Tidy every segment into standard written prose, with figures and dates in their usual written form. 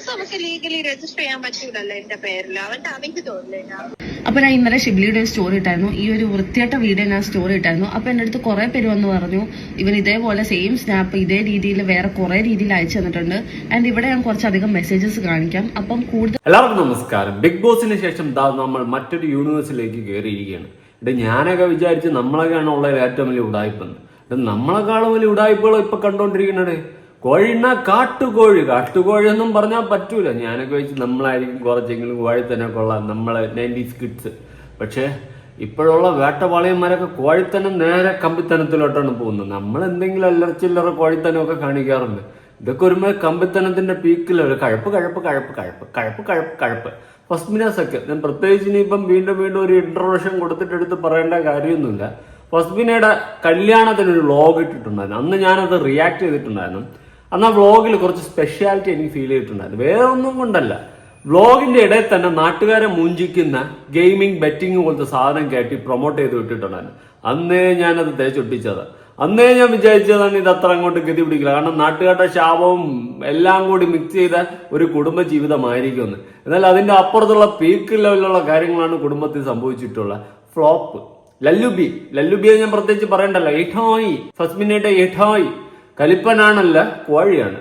നമുക്ക് legally register ചെയ്യാൻ പറ്റൂലല്ലോ എന്റെ പേരിൽ. അവന്റെ അവയ്ക്ക് തോന്നില്ല. അപ്പൊ ഞാൻ ഇന്നലെ ഷിബ്ലിയുടെ സ്റ്റോറി ഇട്ടായിരുന്നു, ഈ ഒരു വൃത്തിയായിട്ട വീഡിയോ ഞാൻ സ്റ്റോറി ഇട്ടായിരുന്നു. അപ്പൊ എന്റെ അടുത്ത് കുറെ പേര് വന്ന് പറഞ്ഞു ഇവൻ ഇതേപോലെ സെയിം സ്നാപ്പ് ഇതേ രീതിയിൽ വേറെ കുറെ രീതിയിൽ അയച്ചു തന്നിട്ടുണ്ട്. ആൻഡ് ഇവിടെ ഞാൻ കുറച്ചധികം മെസ്സേജസ് കാണിക്കാം. അപ്പം കൂടുതൽ എല്ലാവർക്കും നമസ്കാരം. ബിഗ് ബോസിന് ശേഷം നമ്മൾ മറ്റൊരു യൂണിവേഴ്സിലേക്ക് കയറിയിരിക്കുകയാണ്. ഞാനൊക്കെ വിചാരിച്ച് നമ്മളൊക്കെയാണ് ഉള്ളത് ഏറ്റവും വലിയ ഉടായ്പെന്ന്. നമ്മളെക്കാളും വലിയ ഉടായ്പകളോ ഇപ്പൊ കണ്ടോണ്ടിരിക്കണേ. കോഴിണ്ണ കാട്ടുകോഴി ഒന്നും പറഞ്ഞാൽ പറ്റൂല. ഞാനൊക്കെ വെച്ച് നമ്മളായിരിക്കും കുറച്ചെങ്കിലും കോഴി തന്നെ കൊള്ളാം, നമ്മളെ 90s കിഡ്സ്. പക്ഷെ ഇപ്പോഴുള്ള വേട്ടവാളിയന്മാരൊക്കെ കോഴിത്തനം നേരെ കമ്പിത്തനത്തിലോട്ടാണ് പോകുന്നത്. നമ്മൾ എന്തെങ്കിലും അല്ലറച്ചില്ലറ കോഴിത്തനമൊക്കെ കാണിക്കാറുണ്ട്. ഇതൊക്കെ ഒരുമേ കമ്പിത്തനത്തിന്റെ പീക്കിൽ ഒരു കഴപ്പ്. ഫസ്മിനാസൊക്കെ ഞാൻ പ്രത്യേകിച്ച് ഇനിയിപ്പം വീണ്ടും ഒരു ഇൻട്രൊഡക്ഷൻ കൊടുത്തിട്ടെടുത്ത് പറയേണ്ട കാര്യമൊന്നുമില്ല. ഫസ്മിനയുടെ കല്യാണത്തിനൊരു വ്ളോഗ് ഇട്ടിട്ടുണ്ടായിരുന്നു. അന്ന് ഞാനത് റിയാക്ട് ചെയ്തിട്ടുണ്ടായിരുന്നു. അന്ന് ആ വ്ളോഗിൽ കുറച്ച് സ്പെഷ്യാലിറ്റി എനിക്ക് ഫീൽ ചെയ്തിട്ടുണ്ടായിരുന്നു. വേറെ ഒന്നും കൊണ്ടല്ല, വ്ളോഗിന്റെ ഇടയിൽ തന്നെ നാട്ടുകാരെ മൂഞ്ചിക്കുന്ന ഗെയിമിംഗ് ബെറ്റിംഗ് പോലത്തെ സാധനം കയറ്റി പ്രൊമോട്ട് ചെയ്ത് വിട്ടിട്ടുണ്ടായിരുന്നു. അന്നേ ഞാനത് തേച്ചൊട്ടിച്ചത്. അന്നേ ഞാൻ വിചാരിച്ചതാണ് ഇത് അത്ര അങ്ങോട്ട് ഗതി പിടിക്കില്ല. കാരണം നാട്ടുകാരുടെ ശാപവും എല്ലാം കൂടി മിക്സ് ചെയ്ത ഒരു കുടുംബ ജീവിതമായിരിക്കുമെന്ന്. എന്നാൽ അതിന്റെ അപ്പുറത്തുള്ള പീക്ക് ലെവലിലുള്ള കാര്യങ്ങളാണ് കുടുംബത്തിൽ സംഭവിച്ചിട്ടുള്ള ഫ്ലോപ്പ്. ലല്ലുബിയെ ഞാൻ പ്രത്യേകിച്ച് പറയണ്ടല്ലോ. ഇഠോയി ഫസ്മിനയുടെ ഇഠോയി കലിപ്പനാണല്ല, കോഴിയാണ്.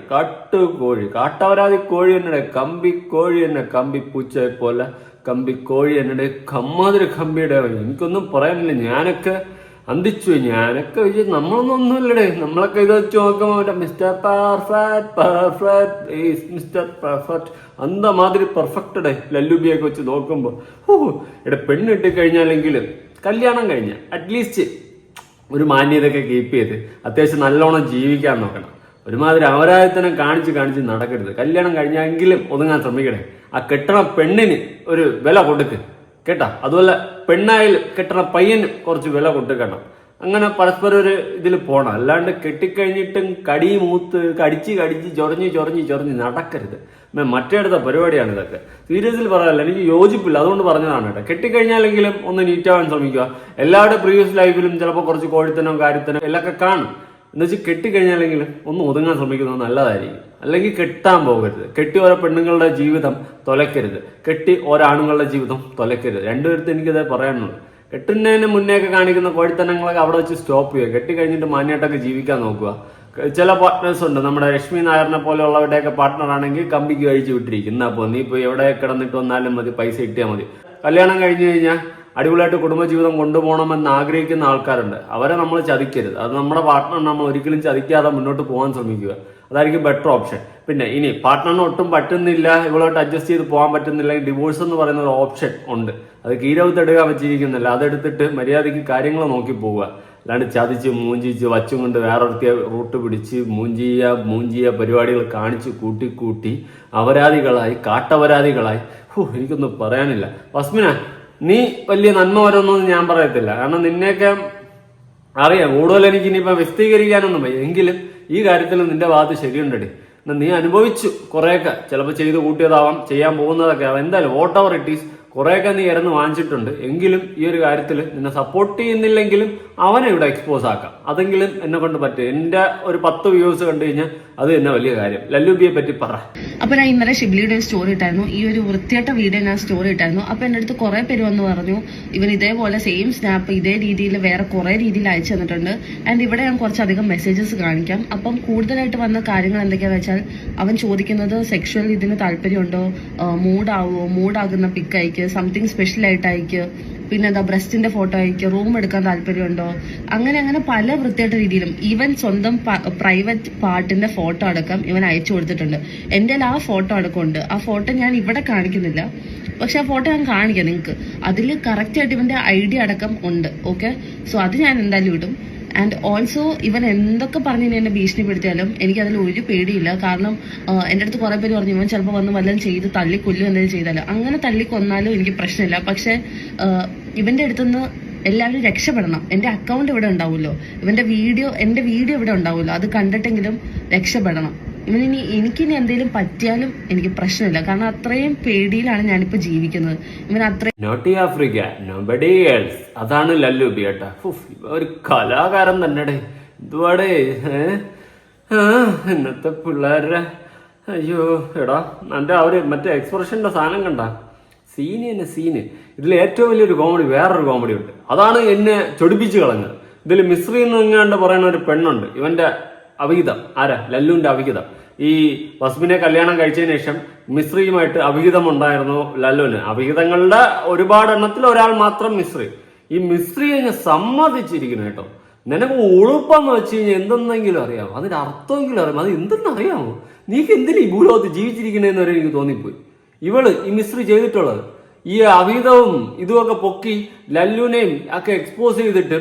കാട്ടവരാതി കോഴി തന്നെ, കമ്പിക്കോഴി തന്നെ, കമ്പിപ്പൂച്ചയെ പോലെ കമ്പിക്കോഴി തന്നെ, കമ്മാതിരി കമ്പിയുടെ. എനിക്കൊന്നും പറയാനില്ല. ഞാനൊക്കെ അന്തിച്ചു. ഞാനൊക്കെ വിചാരിച്ചു നമ്മളൊന്നൊന്നുമില്ലടേ. നമ്മളൊക്കെ ഇത് വെച്ച് നോക്കുമ്പോ മിസ്റ്റർ പെർഫെക്റ്റ് അന്ത മാതിരി പെർഫെക്റ്റ് ഡേ. ലല്ലുബിയൊക്കെ വെച്ച് നോക്കുമ്പോ പെണ്ണ് കിട്ടിക്കഴിഞ്ഞാലെങ്കിലും കല്യാണം കഴിഞ്ഞ അറ്റ്ലീസ്റ്റ് ഒരു മാന്യതയൊക്കെ കീപ്പ് ചെയ്ത് അത്യാവശ്യം നല്ലോണം ജീവിക്കാൻ നോക്കണം. ഒരുമാതിരി അപരാധത്തിനെ കാണിച്ച് നടക്കരുത്. കല്യാണം കഴിഞ്ഞെങ്കിലും ഒതുങ്ങാൻ ശ്രമിക്കണേ. ആ കെട്ടണ പെണ്ണിന് ഒരു വില കൊടുക്ക് കേട്ടാ. അതുപോലെ പെണ്ണായാലും കെട്ടണ പയ്യന് കുറച്ച് വില കൊടുക്കണം. അങ്ങനെ പരസ്പരം ഒരു ഇതിൽ പോണം. അല്ലാണ്ട് കെട്ടിക്കഴിഞ്ഞിട്ടും കടി മൂത്ത് കടിച്ച് ചൊറഞ്ഞ് നടക്കരുത്. മറ്റേടുത്ത പരിപാടിയാണ് ഇതൊക്കെ. സീരിയസിൽ പറയാനല്ല, എനിക്ക് യോജിപ്പില്ല. അതുകൊണ്ട് പറഞ്ഞതാണ് കേട്ടോ. കെട്ടിക്കഴിഞ്ഞാലെങ്കിലും ഒന്ന് നീറ്റാവാൻ ശ്രമിക്കുക. എല്ലാവരുടെ പ്രീവിയസ് ലൈഫിലും ചിലപ്പോൾ കുറച്ച് കോഴിത്തനോ കാര്യത്തിനോ എല്ലൊക്കെ കാണും. എന്ന് വെച്ചാൽ കെട്ടിക്കഴിഞ്ഞാലെങ്കിലും ഒന്ന് ഒതുങ്ങാൻ ശ്രമിക്കുന്നത് നല്ലതായിരിക്കും. അല്ലെങ്കിൽ കെട്ടാൻ പോകരുത്. കെട്ടി ഓരോ പെണ്ണുങ്ങളുടെ ജീവിതം തൊലക്കരുത്, കെട്ടി ഓരോ ആണുങ്ങളുടെ ജീവിതം തൊലക്കരുത്. രണ്ടുപേരത്ത് എനിക്കതേ പറയാനുള്ളൂ. കെട്ടുന്നതിന് മുന്നേയൊക്കെ കാണിക്കുന്ന കോഴിത്തനങ്ങളൊക്കെ അവിടെ വെച്ച് സ്റ്റോപ്പ് ചെയ്യുക. കെട്ടിക്കഴിഞ്ഞിട്ട് മാന്യമായിട്ടൊക്കെ ജീവിക്കാൻ നോക്കുക. ചില പാർട്ട്നേഴ്സ് ഉണ്ട്, നമ്മുടെ രശ്മി നായറിനെ പോലെയുള്ളവരുടെയൊക്കെ പാർട്ട്ണർ ആണെങ്കിൽ കമ്പിക്ക് കഴിച്ച് വിട്ടിരിക്കും. എന്നാ പോ, നീ ഇപ്പോൾ എവിടെ കിടന്നിട്ട് വന്നാലും മതി, പൈസ കിട്ടിയാൽ മതി. കല്യാണം കഴിഞ്ഞു കഴിഞ്ഞാൽ അടിപൊളിയായിട്ട് കുടുംബജീവിതം കൊണ്ടുപോകണമെന്ന് ആഗ്രഹിക്കുന്ന ആൾക്കാരുണ്ട്. അവരെ നമ്മൾ ചതിക്കരുത്. അത് നമ്മുടെ പാർട്ട്ണർ നമ്മൾ ഒരിക്കലും ചതിക്കാതെ മുന്നോട്ട് പോകാൻ ശ്രമിക്കുക. അതായിരിക്കും ബെറ്റർ ഓപ്ഷൻ. പിന്നെ ഇനി പാർട്ട്ണറിന് ഒട്ടും പറ്റുന്നില്ല, ഇവളോട്ട് അഡ്ജസ്റ്റ് ചെയ്ത് പോകാൻ പറ്റുന്നില്ല, ഡിവോഴ്സ് എന്ന് പറയുന്ന ഒരു ഓപ്ഷൻ ഉണ്ട്. അത് കീരവത്തെടുക്കാൻ വെച്ചിരിക്കുന്നില്ല. അതെടുത്തിട്ട് മര്യാദയ്ക്ക് കാര്യങ്ങൾ നോക്കി പോവുക. അല്ലാണ്ട് ചതിച്ച് മൂഞ്ചിച്ച് വച്ചും കൊണ്ട് വേറൊരുത്തിയ റൂട്ട് പിടിച്ച് മൂഞ്ചിയ പരിപാടികൾ കാണിച്ച് കൂട്ടി കാട്ടപരാധികളായി. എനിക്കൊന്നും പറയാനില്ല. ഫസ്മിന, നീ വലിയ നന്മ വരുമെന്നൊന്നും ഞാൻ പറയത്തില്ല. കാരണം നിന്നെയൊക്കെ അറിയാം. കൂടുതൽ എനിക്ക് ഇനിയിപ്പോ വിശദീകരിക്കാനൊന്നും വയ്യ. എങ്കിലും ഈ കാര്യത്തിൽ നിന്റെ ഭാഗത്ത് ശരിയുണ്ടടി. നീ അനുഭവിച്ചു കുറെയൊക്കെ. ചിലപ്പോൾ ചെയ്ത് കൂട്ടിയതാവാം, ചെയ്യാൻ പോകുന്നതൊക്കെ ആവാം. എന്തായാലും വോട്ട് ഓവർ ഇറ്റ് ഈസ് കുറെയൊക്കെ നീ ഇറന്ന് വാങ്ങിച്ചിട്ടുണ്ട്. എങ്കിലും ഈ ഒരു കാര്യത്തിൽ നിന്നെ സപ്പോർട്ട് ചെയ്യുന്നില്ലെങ്കിലും അവനെ ഇവിടെ എക്സ്പോസ് ആക്കാം. അതെങ്കിലും എന്നെ കൊണ്ട് പറ്റും. എന്റെ ഒരു 10 വ്യൂസ് കണ്ടു കഴിഞ്ഞാൽ അത് തന്നെ വലിയ കാര്യം. ലല്ലുബിയെ പറ്റി പറ. അപ്പൊ ഞാൻ ഇന്നലെ ഷിബ്ലിയുടെ സ്റ്റോറി ഇട്ടായിരുന്നു, ഈ ഒരു വൃത്തിയായിട്ട വീഡിയോ ഞാൻ സ്റ്റോറി ഇട്ടായിരുന്നു. അപ്പൊ എന്റെ അടുത്ത് കുറെ പേര് വന്ന് പറഞ്ഞു ഇവൻ ഇതേപോലെ സെയിം സ്നാപ്പ് ഇതേ രീതിയിൽ വേറെ കുറെ രീതിയിൽ അയച്ചു തന്നിട്ടുണ്ട്. ആൻഡ് ഇവിടെ ഞാൻ കുറച്ചധികം മെസ്സേജസ് കാണിക്കാം. അപ്പം കൂടുതലായിട്ട് വന്ന കാര്യങ്ങൾ എന്തൊക്കെയാന്ന് വെച്ചാൽ, അവൻ ചോദിക്കുന്നത് സെക്ഷൽ ഇതിന് താല്പര്യമുണ്ടോ, മൂഡാകുന്ന പിക്ക് അയക്ക്, സംതിങ് സ്പെഷ്യൽ ആയിട്ട് അയക്ക്, പിന്നെ എന്താ ബ്രസ്റ്റിന്റെ ഫോട്ടോ അയക്കുക, റൂം എടുക്കാൻ താല്പര്യമുണ്ടോ, അങ്ങനെ പല വൃത്തിയായിട്ട രീതിയിലും ഈവൻ സ്വന്തം പ്രൈവറ്റ് പാർട്ടിന്റെ ഫോട്ടോ അടക്കം ഇവൻ അയച്ചു കൊടുത്തിട്ടുണ്ട്. എന്റെ ആ ഫോട്ടോ അടക്കമുണ്ട്. ആ ഫോട്ടോ ഞാൻ ഇവിടെ കാണിക്കുന്നില്ല, പക്ഷെ ആ ഫോട്ടോ ഞാൻ കാണിക്കാം നിങ്ങൾക്ക്. അതിൽ കറക്റ്റ് ആയിട്ട് ഇവന്റെ ഐഡി അടക്കം ഉണ്ട്. ഓക്കെ, സോ അത് ഞാൻ എന്തായാലും ഇടും. ആൻഡ് ഓൾസോ ഇവൻ എന്തൊക്കെ പറഞ്ഞ് എന്നെ ഭീഷണിപ്പെടുത്തിയാലും എനിക്കതിൽ ഒരു പേടിയില്ല. കാരണം എൻ്റെ അടുത്ത് കുറെ പേര് പറഞ്ഞു ഇവൻ ചിലപ്പോൾ വന്ന് വല്ലതും ചെയ്ത് തള്ളിക്കൊല്ലും എന്തെങ്കിലും ചെയ്താലും. അങ്ങനെ തള്ളിക്കൊന്നാലും എനിക്ക് പ്രശ്നമില്ല. പക്ഷെ ഇവന്റെ അടുത്തുനിന്ന് എല്ലാവരും രക്ഷപ്പെടണം. എന്റെ അക്കൗണ്ട് ഇവിടെ ഉണ്ടാവുമല്ലോ, എന്റെ വീഡിയോ ഇവിടെ ഉണ്ടാവുമല്ലോ, അത് കണ്ടിട്ടെങ്കിലും രക്ഷപ്പെടണം. ഇവനിനി എനിക്കിനി എന്തെങ്കിലും പറ്റിയാലും എനിക്ക് പ്രശ്നമില്ല. കാരണം അത്രയും പേടിയിലാണ് ഞാനിപ്പോ ജീവിക്കുന്നത്. ഇവൻ അത്രയും നോട്ടി ആഫ്രിക്ക നോബഡി എൽസ്. അതാണ് ലല്ലുബി കേട്ടാ. ഒരു കലാകാരൻ തന്നെ. എന്തുവാടേ ഇന്നത്തെ പിള്ളേരുടെ അയ്യോ എടാ എൻ്റെ മറ്റേ എക്സ്പ്രഷന്റെ സാധനം കണ്ട സീന് ഇതിൽ ഏറ്റവും വലിയൊരു കോമഡി വേറൊരു കോമഡി ഉണ്ട്. അതാണ് എന്നെ ചൊടിപ്പിച്ച് കളഞ്ഞത്. ഇതിൽ മിശ്രി എന്ന് എങ്ങാണ്ട് പറയുന്ന ഒരു പെണ്ണുണ്ട്. ഇവന്റെ അവിഹിതം ആരാ? ലല്ലുവിന്റെ അവിഹിതം. ഈ വസ്മിനെ കല്യാണം കഴിച്ചതിന് ശേഷം മിശ്രിയുമായിട്ട് അവിഹിതം ഉണ്ടായിരുന്നു ലല്ലുവിന്. അവിഹിതങ്ങളുടെ ഒരുപാട് എണ്ണത്തിൽ ഒരാൾ മാത്രം മിശ്രി. ഈ മിശ്രിയെ ഞാൻ സമ്മതിച്ചിരിക്കുന്നു കേട്ടോ. നിനക്ക് ഉളുപ്പെന്ന് വെച്ച് കഴിഞ്ഞാൽ എന്തെന്നെങ്കിലും അറിയാമോ? അതിന്റെ അർത്ഥമെങ്കിലും അറിയാമോ? അത് എന്തെന്ന് അറിയാമോ? നീക്ക് എന്തിനാ ഈ ഭൂലോകത്ത് ജീവിച്ചിരിക്കണേന്ന് വരെ എനിക്ക് തോന്നിപ്പോയി. ഈ മിശ്രി ചെയ്തിട്ടുള്ളത് ഈ അവിഹിതവും ഇതുമൊക്കെ പൊക്കി ലല്ലുവിനെയും ഒക്കെ എക്സ്പോസ് ചെയ്തിട്ട്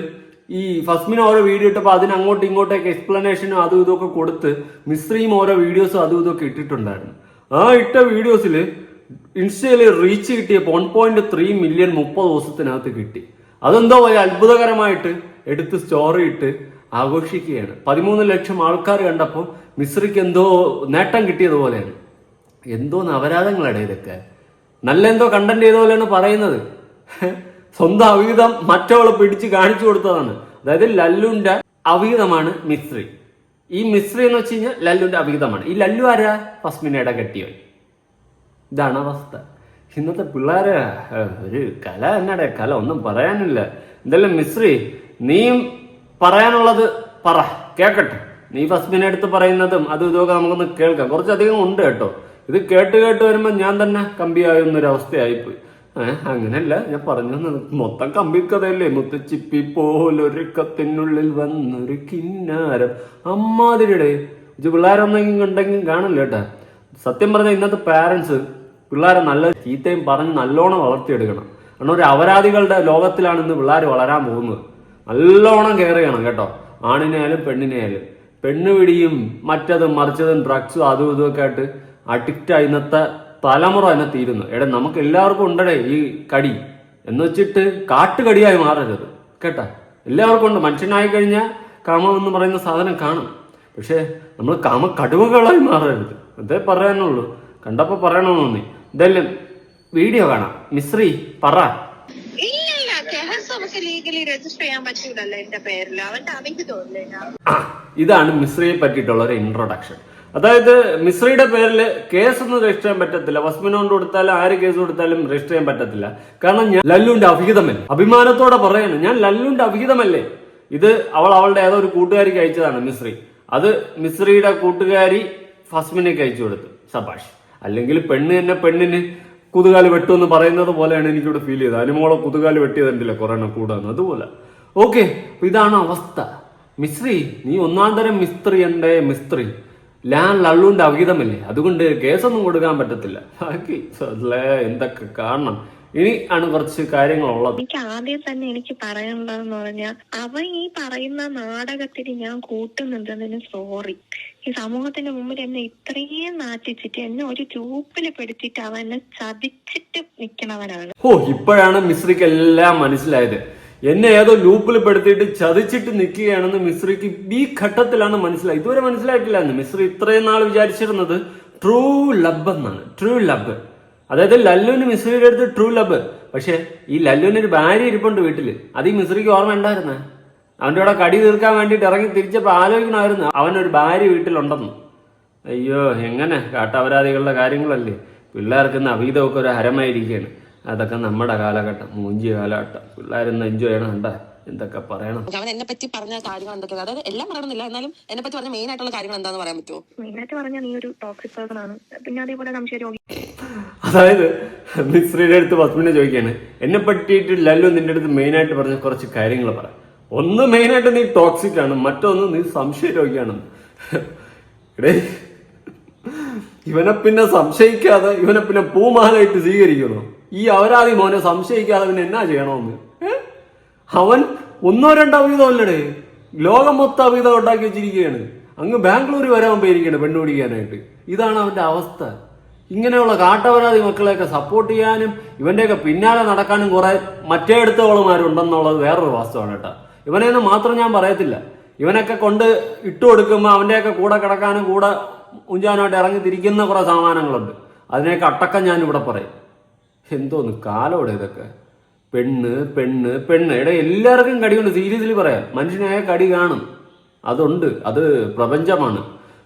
ഈ ഫസ്മിന് ഓരോ വീഡിയോ ഇട്ടപ്പോൾ അതിന് അങ്ങോട്ടും ഇങ്ങോട്ടൊക്കെ എക്സ്പ്ലനേഷനും അതും ഇതൊക്കെ കൊടുത്ത് മിശ്രിയും ഓരോ വീഡിയോസും അതും ഇതൊക്കെ ഇട്ടിട്ടുണ്ടായിരുന്നു. ആ ഇട്ട വീഡിയോസിൽ ഇൻസ്റ്റയിൽ റീച്ച് കിട്ടിയപ്പോൾ 1.3 മില്യൺ 30 ദിവസത്തിനകത്ത് കിട്ടി. അതെന്തോ വലിയ അത്ഭുതകരമായിട്ട് എടുത്ത് സ്റ്റോറി ഇട്ട് ആഘോഷിക്കുകയാണ്. 13 ലക്ഷം ആൾക്കാർ കണ്ടപ്പോൾ മിശ്രിക്ക് എന്തോ നേട്ടം കിട്ടിയതുപോലെയാണ്. എന്തോന്ന് അപരാധങ്ങളാണ് ഇതൊക്കെ. നല്ല എന്തോ കണ്ടന്റ് ചെയ്ത പോലെയാണ് പറയുന്നത്. സ്വന്തം അവിഹിതം മറ്റവളെ പിടിച്ച് കാണിച്ചു കൊടുത്തതാണ്. അതായത് ലല്ലുവിന്റെ അവിഹിതമാണ് മിശ്രി. ഈ മിശ്രി എന്ന് വെച്ച് കഴിഞ്ഞാൽ ലല്ലുവിന്റെ അവിഹിതമാണ്. ഈ ലല്ലു ആരാ? ഫസ്മിനയുടെ കെട്ടിയവൻ. ഇതാണ് അവസ്ഥ. ഇന്നത്തെ പിള്ളേരെ ഒരു കല എന്നടേ കല, ഒന്നും പറയാനില്ല. എന്തായാലും മിശ്രി, നീയും പറയാനുള്ളത് പറ, കേക്കട്ടെ. നീ ഫസ്മിനെ അടുത്ത് പറയുന്നതും അതും ഇതൊക്കെ നമുക്കൊന്ന് കേൾക്കാം. കുറച്ചധികം ഉണ്ട് കേട്ടോ. ഇത് കേട്ട് വരുമ്പോൾ ഞാൻ തന്നെ കമ്പിയായുന്നൊരു അവസ്ഥയായിപ്പോയി. അങ്ങനെയല്ല ഞാൻ പറഞ്ഞു, മൊത്തം കമ്പിക്കഥയല്ലേ. മുത്തച്ചിപ്പി പോലൊരുക്കത്തിനുള്ളിൽ വന്നൊരു കിന്നാരം അമ്മാതിരിയുടെ ഇത് പിള്ളേരൊന്നെങ്കിലും ഉണ്ടെങ്കിൽ കാണില്ല കേട്ടാ. സത്യം പറഞ്ഞ ഇന്നത്തെ പാരന്റ്സ് പിള്ളേരെ നല്ല ചീത്തയും പറഞ്ഞ് നല്ലോണം വളർത്തിയെടുക്കണം. കാരണം ഒരു അപരാധികളുടെ ലോകത്തിലാണ് ഇന്ന് പിള്ളേർ വളരാൻ പോകുന്നത്. നല്ലോണം കെയർ ചെയ്യണം കേട്ടോ. ആണിനെയായാലും പെണ്ണിനെയായാലും. പെണ്ണ് പിടിയും മറ്റതും മറിച്ചതും ഡ്രഗ്സും അതും ഇതുമൊക്കെ ആയിട്ട് അഡിക്റ്റായി ഇന്നത്തെ തലമുറ തന്നെ തീരുന്നു. എടാ നമുക്ക് എല്ലാവർക്കും ഉണ്ടടേ ഈ കടി എന്ന് വെച്ചിട്ട് കാട്ടുകടിയായി മാറരുത് കേട്ടാ. എല്ലാവർക്കും ഉണ്ട്. മനുഷ്യനായി കഴിഞ്ഞാൽ കാമം എന്ന് പറയുന്ന സാധനം കാണും. പക്ഷെ നമ്മൾ കാമ കടുവകളായി മാറരുത്. അതേ പറയാനുള്ളൂ. കണ്ടപ്പോ പറയണമെന്നേ. എന്തായാലും വീഡിയോ കാണാം. മിശ്രി പറ. ഇല്ല, കേസ് നമുക്ക് ലീഗലി രജിസ്റ്റർ ചെയ്യാൻ പറ്റൂലല്ലോ എന്റെ പേരിൽ. അവന്റെ അവിഹിതമല്ലേ. ഇതാണ് മിശ്രിയെ പറ്റിയിട്ടുള്ള ഒരു ഇൻട്രൊഡക്ഷൻ. അതായത് മിശ്രിയുടെ പേരിൽ കേസൊന്നും രജിസ്റ്റർ ചെയ്യാൻ പറ്റത്തില്ല. വസ്മിന കൊണ്ട് കൊടുത്താലും ആര് കേസ് കൊടുത്താലും രജിസ്റ്റർ ചെയ്യാൻ പറ്റത്തില്ല. കാരണം ഞാൻ ലല്ലുവിന്റെ അവിഹിതമല്ലേ. അഭിമാനത്തോടെ പറയാണ്, ഞാൻ ലല്ലുവിന്റെ അവിഹിതമല്ലേ. ഇത് അവളുടെ ഏതോ ഒരു കൂട്ടുകാരിക്ക് അയച്ചതാണ് മിശ്രി. അത് മിശ്രിയുടെ കൂട്ടുകാരി ഫസ്മിനേക്ക് അയച്ചു കൊടുത്തു. സബാഷ്. അല്ലെങ്കിൽ പെണ്ണ് തന്നെ പെണ്ണിന് കുതുകാല് വെട്ടുമെന്ന് പറയുന്നത് പോലെയാണ് എനിക്കിവിടെ ഫീൽ ചെയ്തത്. അനുമോളെ കുതുകാല് വെട്ടിയതുണ്ടല്ലോ കുറെ കൂടാന്ന്, അതുപോലെ. ഓക്കെ, ഇതാണ് അവസ്ഥ. മിശ്രി, നീ ഒന്നാം തരം മിസ്ത്രി. ലല്ലുവിന്റെ അവിഹിതമല്ലേ, അതുകൊണ്ട് കേസൊന്നും കൊടുക്കാൻ പറ്റത്തില്ല. ബാക്കി എന്തൊക്കെ കാണണം. ഇനി ആണ് കുറച്ച് കാര്യങ്ങളുള്ളത്. എനിക്ക് ആദ്യം തന്നെ എനിക്ക് പറയാനുള്ളതെന്ന് പറഞ്ഞാൽ, അവൻ ഈ പറയുന്ന നാടകത്തിന് ഞാൻ കൂട്ടുന്നുണ്ടെന്നതിന് സോറി. ഈ സമൂഹത്തിന്റെ മുമ്പിൽ എന്നെ ഇത്രയും നാട്ടിച്ചിട്ട് എന്നെ ഒരു ഗ്രൂപ്പിൽ പെടുത്തിട്ട് അവൻ എന്നെ ചതിച്ചിട്ട് നിൽക്കണവനാണ്. ഇപ്പോഴാണ് മിശ്രിക്ക് എല്ലാം മനസ്സിലായത്. എന്നെ ഏതോ ലൂപ്പിൽ പെടുത്തിയിട്ട് ചതിച്ചിട്ട് നിൽക്കുകയാണെന്ന് മിശ്രിക്ക് ഈ ഘട്ടത്തിലാണ് മനസ്സിലായത്. ഇതുവരെ മനസ്സിലായിട്ടില്ലായിരുന്നു. മിശ്രി ഇത്രയും നാൾ വിചാരിച്ചിരുന്നത് ട്രൂ ലവ് എന്നാണ്. ട്രൂ ലവ്, അതായത് ലല്ലുവിന് മിശ്രിയുടെ അടുത്ത് ട്രൂ ലവ്. പക്ഷെ ഈ ലല്ലുവിന് ഒരു ഭാര്യ ഇരിപ്പുണ്ട് വീട്ടില്. അത് ഈ മിശ്രിക്ക് ഓർമ്മ ഉണ്ടായിരുന്നേ. അവന്റെ കൂടെ കടി തീർക്കാൻ വേണ്ടിയിട്ട് ഇറങ്ങി തിരിച്ചപ്പോ ആലോചിക്കണമായിരുന്നു അവനൊരു ഭാര്യ വീട്ടിലുണ്ടെന്ന്. അയ്യോ, എങ്ങനെ കാട്ടപരാധികളുടെ കാര്യങ്ങളല്ലേ. പിള്ളേർക്ക് ഇന്ന് അവിഹിതമൊക്കെ ഒരു ഹരമായിരിക്കുകയാണ്. അതൊക്കെ നമ്മുടെ കാലഘട്ടം, മൂഞ്ചിയ കാലഘട്ടം. പിള്ളേരൊന്ന് എൻജോയ് ചെയ്യണം. കണ്ട എന്തൊക്കെ പറയണം. അവൻ എന്നെ പറ്റി പറഞ്ഞ കാര്യങ്ങൾ എന്തൊക്കെ, അതായത് എല്ലാം പറയണമെന്നില്ല, എന്നാലും എന്നെ പറ്റി പറഞ്ഞ മെയിൻ ആയിട്ടുള്ള കാര്യങ്ങൾ എന്താന്ന് പറയാൻ പറ്റുമോ? മെയിൻ ആയിട്ട് പറഞ്ഞാൽ നീ ഒരു ടോക്സിക് പേഴ്സൺ ആണ്. പിന്നെ അതേപോലെ സംശയരോഗി. അതായത് മിശ്രിയുടെ അടുത്ത് വസ്മിനെ ചോദിക്കാണ്, എന്നെ പറ്റിയിട്ട് ലല്ലു നിന്റെ അടുത്ത് മെയിൻ ആയിട്ട് പറഞ്ഞ കുറച്ച് കാര്യങ്ങൾ പറ. ഒന്ന് മെയിനായിട്ട് നീ ടോക്സിക് ആണ്, മറ്റൊന്ന് നീ സംശയരോഗിയാണ്. എടേ, ഇവനെ പിന്നെ സംശയിക്കാതെ ഇവനെ പിന്നെ പൂമാലായിട്ട് സ്വീകരിക്കണോ? ഈ അപരാധി മോനെ സംശയിക്കാതെ പിന്നെ എന്നാ ചെയ്യണമെന്ന്? അവൻ 1-2 അവിഹിതമല്ലടേ, ലോകം മൊത്തം അവിഹിതം ഉണ്ടാക്കി വെച്ചിരിക്കുകയാണ്. അങ്ങ് ബാംഗ്ലൂർ വരാൻ പോയിരിക്കുകയാണ് പെണ്ണു പിടിക്കാനായിട്ട്. ഇതാണ് അവന്റെ അവസ്ഥ. ഇങ്ങനെയുള്ള കാട്ടപരാധി മക്കളെയൊക്കെ സപ്പോർട്ട് ചെയ്യാനും ഇവന്റെയൊക്കെ പിന്നാലെ നടക്കാനും കുറെ മറ്റേ അടുത്തോളുമാരുണ്ടെന്നുള്ളത് വേറൊരു വാസ്തവമാണ് കേട്ടോ. ഇവനെയൊന്നും മാത്രം ഞാൻ പറയത്തില്ല. ഇവനൊക്കെ കൊണ്ട് ഇട്ടുകൊടുക്കുമ്പോൾ അവന്റെയൊക്കെ കൂടെ കിടക്കാനും കൂടെ ഉഞ്ചാനായിട്ട് ഇറങ്ങി തിരിക്കുന്ന കുറെ സാമാനങ്ങളുണ്ട്. അതിനെയൊക്കെ അട്ടക്കം ഞാൻ ഇവിടെ പറയും. എന്തോന്ന് കാലോടെ ഇതൊക്കെ. പെണ്ണ് പെണ്ണ് പെണ്ണ്. എടാ, എല്ലാവർക്കും കടിയുണ്ട്. സീരിയസ്ലി പറയാം, മനുഷ്യനായ കടി കാണും. അതുണ്ട്, അത് പ്രപഞ്ചമാണ്.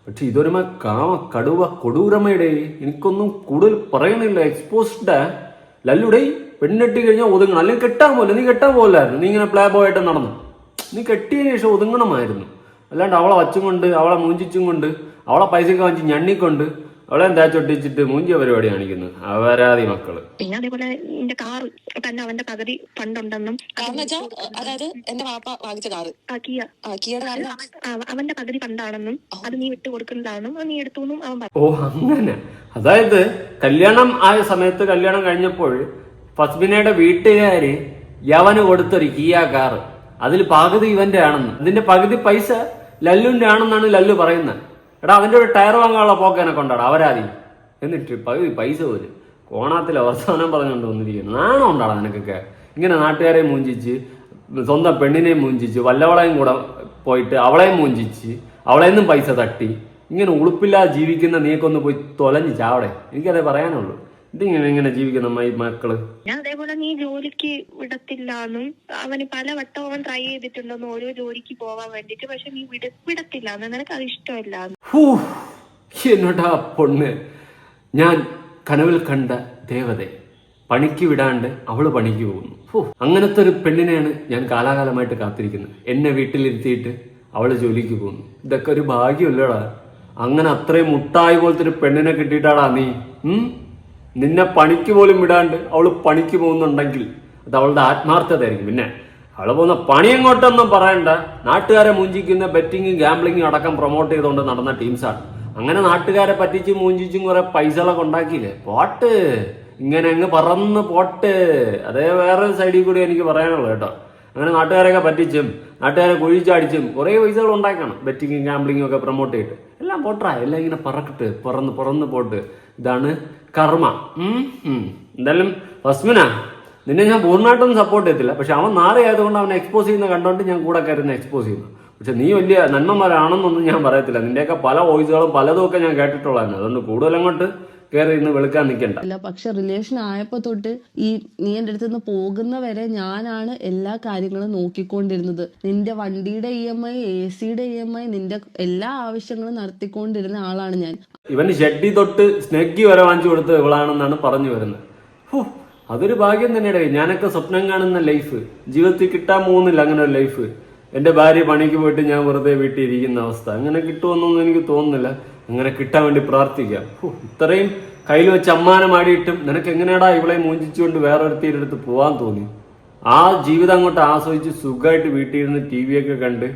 പക്ഷെ ഇതൊരു കാമ കടുവ കൊടൂരമയുടെ എനിക്കൊന്നും കൂടുതൽ പറയണില്ല. എക്സ്പോസ്ഡ് ലല്ലുടെ പെണ്ണെട്ടി കഴിഞ്ഞാൽ ഒതുങ്ങണം, അല്ലെങ്കിൽ കെട്ടാൻ പോലെ നീ കെട്ടാൻ പോലായിരുന്നു. നീ ഇങ്ങനെ പ്ലേ ബോയ് ആയിട്ട് നടന്നു. നീ കെട്ടിയതിന് ശേഷം ഒതുങ്ങണമായിരുന്നു. അല്ലാണ്ട് അവളെ വച്ചും കൊണ്ട് അവളെ മൂഞ്ചിച്ചും കൊണ്ട് അവളെ പൈസക്ക് വാങ്ങിച്ച് ഞണ്ണിക്കൊണ്ട് അവളെ തേച്ചൊട്ടിച്ചിട്ട് മൂഞ്ചിയ പരിപാടി കാണിക്കുന്നു അവരാതി മക്കള്. പിന്നെ അതേപോലെ എന്റെ കാർ തന്നെ അവന്റെ പകുതി ഫണ്ടുണ്ടെന്നും അതായത് എന്റെ വാപ്പ വാങ്ങിച്ച കാറ് അവന്റെ പകുതി ഫണ്ടാണെന്നും അത് നീ വിട്ടു കൊടുക്കുന്നതാണെന്നും നീ എടുത്തുന്നും അവൻ പറഞ്ഞു. ഓ അങ്ങനെ. അതായത് കല്യാണം ആയ സമയത്ത്, കല്യാണം കഴിഞ്ഞപ്പോൾ ഫസ്ബിനയുടെ വീട്ടുകാര് യവന് കൊടുത്തൊരു കിയ കാറ്, അതിൽ പകുതി ഇവന്റെ ആണെന്ന്, അതിന്റെ പകുതി പൈസ ലല്ലുന്റെ ആണെന്നാണ് ലല്ലു പറയുന്നത്. എടാ അതിന്റെ ഒരു ടയർ വാങ്ങാനുള്ള പോക്കനെ കൊണ്ടാടാ അവരാതി. എന്നിട്ട് പകുതി പൈസ പോലും കോണാത്തിൽ അവസാനം പറഞ്ഞുകൊണ്ട് വന്നിരിക്കുന്നു. നാണം ഉണ്ടാടാ നിനക്കൊക്കെ ഇങ്ങനെ നാട്ടുകാരെ മൂഞ്ചിച്ച്, സ്വന്തം പെണ്ണിനെയും മൂഞ്ചിച്ച്, വല്ലവളെയും കൂടെ പോയിട്ട് അവളെയും മൂഞ്ചിച്ച്, അവളെന്നും പൈസ തട്ടി, ഇങ്ങനെ ഉളുപ്പില്ലാതെ ജീവിക്കുന്ന നീക്കൊന്ന് പോയി തൊലഞ്ഞ് ചാവടെ. എനിക്കതേ പറയാനുള്ളൂ. ഇതിങ്ങനെ ജീവിക്കുന്ന മക്കള്. ഞാൻ അതേപോലെ നീ ജോലിക്ക് വിടത്തില്ലാന്നും അവന് പല വട്ടം അവൻ ട്രൈ ചെയ്തിട്ടുണ്ടെന്ന് ഓരോ ജോലിക്ക് പോവാൻ വേണ്ടിട്ട്, പക്ഷെ നീ വിടത്തില്ലാന്ന്, നിനക്ക് അത് ഇഷ്ടമല്ല. എന്നോടാ പൊണ്ണ്, ഞാൻ കനവിൽ കണ്ട ദേവത പണിക്ക് വിടാണ്ട് അവള് പണിക്ക് പോകുന്നു. അങ്ങനത്തെ ഒരു പെണ്ണിനെയാണ് ഞാൻ കാലാകാലമായിട്ട് കാത്തിരിക്കുന്നത്. എന്നെ വീട്ടിലിരുത്തിയിട്ട് അവള് ജോലിക്ക് പോകുന്നു. ഇതൊക്കെ ഒരു ഭാഗ്യമല്ലേടാ. അങ്ങനെ അത്രയും മുട്ടായി പോലത്തെ ഒരു പെണ്ണിനെ കിട്ടിയിട്ടാടാ നീ. നിന്നെ പണിക്ക് പോലും വിടാണ്ട് അവള് പണിക്ക് പോകുന്നുണ്ടെങ്കിൽ അത് അവളുടെ ആത്മാർത്ഥതയായിരിക്കും. പിന്നെ അവള് പോകുന്ന പണി എങ്ങോട്ടൊന്നും പറയണ്ട. നാട്ടുകാരെ മൂഞ്ചിക്കുന്ന ബെറ്റിങ്ങും ഗാംബ്ലിങ്ങും അടക്കം പ്രൊമോട്ട് ചെയ്തുകൊണ്ട് നടന്ന ടീംസാണ്. അങ്ങനെ നാട്ടുകാരെ പറ്റിച്ചും മൂഞ്ചിച്ചും കുറെ പൈസകളൊക്കെ ഉണ്ടാക്കിയില്ലേ, പോട്ട് ഇങ്ങനെ അങ്ങ് പറന്ന് പോട്ട്. അതേ വേറൊരു സൈഡിൽ കൂടി എനിക്ക് പറയാനുള്ളൂ കേട്ടോ. അങ്ങനെ നാട്ടുകാരെയൊക്കെ പറ്റിച്ചും നാട്ടുകാരെ കുഴിച്ചടിച്ചും കുറെ പൈസകൾ ഉണ്ടാക്കണം. ബെറ്റിങ്ങും ഗാംബ്ലിങ്ങും ഒക്കെ പ്രൊമോട്ട് ചെയ്തിട്ട് എല്ലാം പോട്ടാ, എല്ലാം ഇങ്ങനെ പറക്കട്ട് പറന്ന് പോട്ട്. ഇതാണ് കർമ്മ. എന്തായാലും ഫസ്മിന, നിന്നെ ഞാൻ പൂർണ്ണമായിട്ടൊന്നും സപ്പോർട്ട് ചെയ്യത്തില്ല. പക്ഷെ അവൻ നാളെ ആയതുകൊണ്ട് അവനെ എക്സ്പോസ് ചെയ്യുന്ന കണ്ടോണ്ട് ഞാൻ കൂടെ കയറുന്ന എക്സ്പോസ് ചെയ്യുന്നു. പക്ഷെ നീ വലിയ നന്മമാരാണെന്നൊന്നും ഞാൻ പറയത്തില്ല. നിന്റെയൊക്കെ പല വോയിസുകളും പലതും ഒക്കെ ഞാൻ കേട്ടിട്ടുള്ളതാണ്. അതുകൊണ്ട് കൂടുതലങ്ങോട്ട് കയറി ഇന്ന് വെളുക്കാൻ നിൽക്കണ്ട. അല്ല, പക്ഷെ റിലേഷൻ ആയപ്പോ തൊട്ട് ഈ നീ എൻ്റെ അടുത്ത് നിന്ന് പോകുന്ന വരെ ഞാനാണ് എല്ലാ കാര്യങ്ങളും നോക്കിക്കൊണ്ടിരുന്നത്. നിന്റെ വണ്ടിയുടെ EMI, AC-യുടെ EMI, നിന്റെ എല്ലാ ആവശ്യങ്ങളും നടത്തിക്കൊണ്ടിരുന്ന ആളാണ് ഞാൻ. ഇവന് ഷെഡി തൊട്ട് സ്നെഗ്ഗി വരെ വാങ്ങിച്ചു കൊടുത്ത് ഇവളാണെന്നാണ് പറഞ്ഞു വരുന്നത്. അതൊരു ഭാഗ്യം തന്നെയാണ്. ഞാനൊക്കെ സ്വപ്നം കാണുന്ന ലൈഫ് ജീവിതത്തിൽ കിട്ടാൻ പോകുന്നില്ല. അങ്ങനെ ഒരു ലൈഫ്. എന്റെ ഭാര്യ പണിക്ക് പോയിട്ട് ഞാൻ വെറുതെ വീട്ടിൽ ഇരിക്കുന്ന അവസ്ഥ അങ്ങനെ കിട്ടുമെന്നൊന്നും എനിക്ക് തോന്നുന്നില്ല. അങ്ങനെ കിട്ടാൻ വേണ്ടി പ്രാർത്ഥിക്കാം. ഇത്രയും കയ്യിൽ വെച്ച് അമ്മാനമാടിയിട്ടും നിനക്ക് എങ്ങനെയാടാ ഇവളെ മൂഞ്ചിച്ചുകൊണ്ട് വേറൊരുത്തിയുടെ അടുത്ത് പോവാൻ തോന്നി? ആ ജീവിതം അങ്ങോട്ട് ആസ്വദിച്ച് സുഖമായിട്ട് വീട്ടിൽ ഇരുന്ന് TV ഒക്കെ കണ്ട്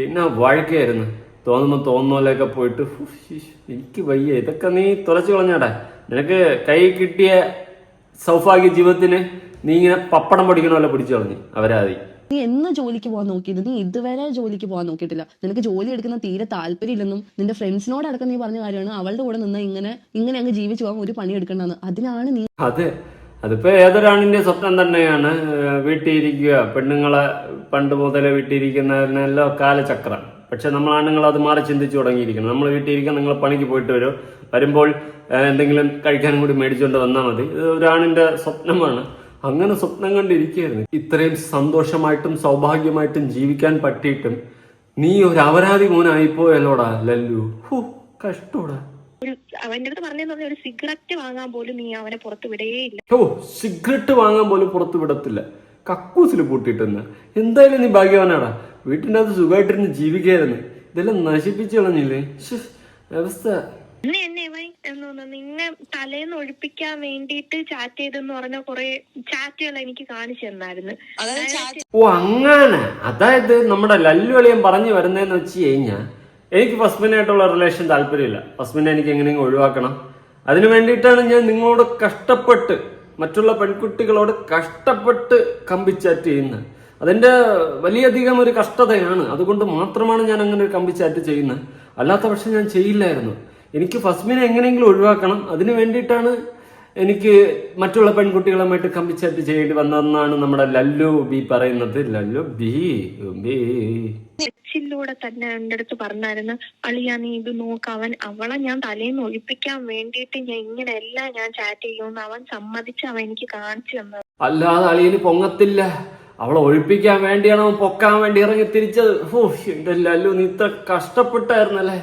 എന്നാ വഴക്കായിരുന്നു. തോന്നുന്ന പോലെയൊക്കെ പോയിട്ട് എനിക്ക് വയ്യ. ഇതൊക്കെ നീ തുറച്ചു കളഞ്ഞാടാ. നിനക്ക് കൈ കിട്ടിയ സൗഭാഗ്യ ജീവിതത്തിന് നീ ഇങ്ങനെ പപ്പടം പഠിക്കണമല്ലോ പിടിച്ചു കളഞ്ഞ് അവരാതി. നീ എന്ന് ജോലിക്ക് പോകാൻ നോക്കിയത്? നീ ഇതുവരെ ജോലിക്ക് പോകാൻ നോക്കിയിട്ടില്ല. നിനക്ക് ജോലി എടുക്കുന്ന തീരെ താല്പര്യമില്ലെന്നും നിന്റെ ഫ്രണ്ട്സിനോടടക്കം നീ പറഞ്ഞ കാര്യമാണ് അവളുടെ കൂടെ നിന്ന് ഇങ്ങനെ അങ്ങ് ജീവിച്ചു പോകാൻ ഒരു പണി എടുക്കണ്ടെന്ന്. അതിനാണ് നീ. അതെ, അതിപ്പോ ഏതൊരാണിന്റെ സ്വപ്നം തന്നെയാണ് വീട്ടിൽ ഇരിക്കുക. പെണ്ണുങ്ങളെ പണ്ട് മുതലേ വീട്ടിലിരിക്കുന്നതിനെല്ലാം കാലചക്രം. പക്ഷെ നമ്മൾ ആണുങ്ങൾ അത് മാറി ചിന്തിച്ചു തുടങ്ങിയിരിക്കണം. നമ്മൾ വീട്ടിൽ ഇരിക്കാൻ നിങ്ങൾ പണിക്ക് പോയിട്ട് വരുമ്പോൾ എന്തെങ്കിലും കഴിക്കാനും കൂടി മേടിച്ചുകൊണ്ട് വന്നാൽ മതി. ഇത് ഒരാണിന്റെ സ്വപ്നമാണ്. അങ്ങനെ സ്വപ്നം കണ്ടിരിക്കുകയായിരുന്നു. ഇത്രയും സന്തോഷമായിട്ടും സൗഭാഗ്യമായിട്ടും ജീവിക്കാൻ പറ്റിയിട്ടും നീ ഒരു അപരാധി മോനായിപ്പോയല്ലോടാ ലല്ലു. കഷ്ടോടാ. അവന്റെ അടുത്ത് പറഞ്ഞെന്ന് ഒരു സിഗരറ്റ് വാങ്ങാൻ പോലും നീ അവനെ പുറത്ത് വിടേയില്ല. സിഗരറ്റ് വാങ്ങാൻ പോലും പുറത്ത് വിടത്തില്ല. കക്കൂസിൽ പൂട്ടിട്ടെന്ന്. എന്തായാലും നീ ഭാഗ്യവാനാടാ. വീട്ടിൻ്റെ അകത്ത് സുഖമായിട്ടിരുന്ന് ജീവിക്കായിരുന്നു. ഇതെല്ലാം നശിപ്പിച്ചു കളഞ്ഞില്ലേ അവസ്ഥ. നിന്നെ തലേന്ന് ഒഴിപ്പിക്കാൻ വേണ്ടിട്ട് ചാറ്റ് ചെയ്തെന്ന് പറഞ്ഞ കുറെ ചാറ്റുകൾ എനിക്ക് കാണിച്ചു തന്നായിരുന്നു. അങ്ങനെ അതായത് നമ്മുടെ ലല്ലു അളിയൻ പറഞ്ഞു വരുന്നതെന്ന് വെച്ച് കഴിഞ്ഞാൽ എനിക്ക് ഫസ്മിനായിട്ടുള്ള റിലേഷൻ താല്പര്യമില്ല. ഫസ്മിനെ എനിക്ക് എങ്ങനെയെങ്കിലും ഒഴിവാക്കണം. അതിനു വേണ്ടിയിട്ടാണ് ഞാൻ നിങ്ങളോട് കഷ്ടപ്പെട്ട് മറ്റുള്ള പെൺകുട്ടികളോട് കഷ്ടപ്പെട്ട് കമ്പിച്ചാറ്റ് ചെയ്യുന്നത്. അതെന്റെ വലിയധികം ഒരു കഷ്ടതയാണ്. അതുകൊണ്ട് മാത്രമാണ് ഞാൻ അങ്ങനെ ഒരു കമ്പിച്ചാറ്റ് ചെയ്യുന്നത്. അല്ലാത്ത പക്ഷെ ഞാൻ ചെയ്യില്ലായിരുന്നു. എനിക്ക് ഫസ്മിനെ എങ്ങനെയെങ്കിലും ഒഴിവാക്കണം. അതിനു വേണ്ടിയിട്ടാണ് എനിക്ക് മറ്റുള്ള പെൺകുട്ടികളുമായിട്ട് കമ്പിച്ചാറ്റ് ചെയ്യേണ്ടി വന്നതെന്നാണ് നമ്മുടെ ലല്ലു ബി പറയുന്നത്. ലല്ലു ബിയിലൂടെ തന്നെ എന്റെ അടുത്ത് പറഞ്ഞായിരുന്നു, അളിയാ നീ ഇത് നോക്ക്, അവളെ ഞാൻ തലേന്ന് ഒഴിപ്പിക്കാൻ വേണ്ടിയിട്ട് ഞാൻ ഇങ്ങനെ എല്ലാം ഞാൻ ചാറ്റ് ചെയ്യുമെന്ന് അവൻ സമ്മതിച്ച് അവൻ എനിക്ക് കാണിച്ചു തന്നത്. അല്ലാതെ അളിയന് പൊങ്ങത്തില്ല. അവളെ ഒഴിപ്പിക്കാൻ വേണ്ടിയാണ് അവൻ പൊക്കാൻ വേണ്ടി ഇറങ്ങി തിരിച്ചത്. എന്റെ ലല്ലു നീ ഇത്ര കഷ്ടപ്പെട്ടായിരുന്നല്ലേ.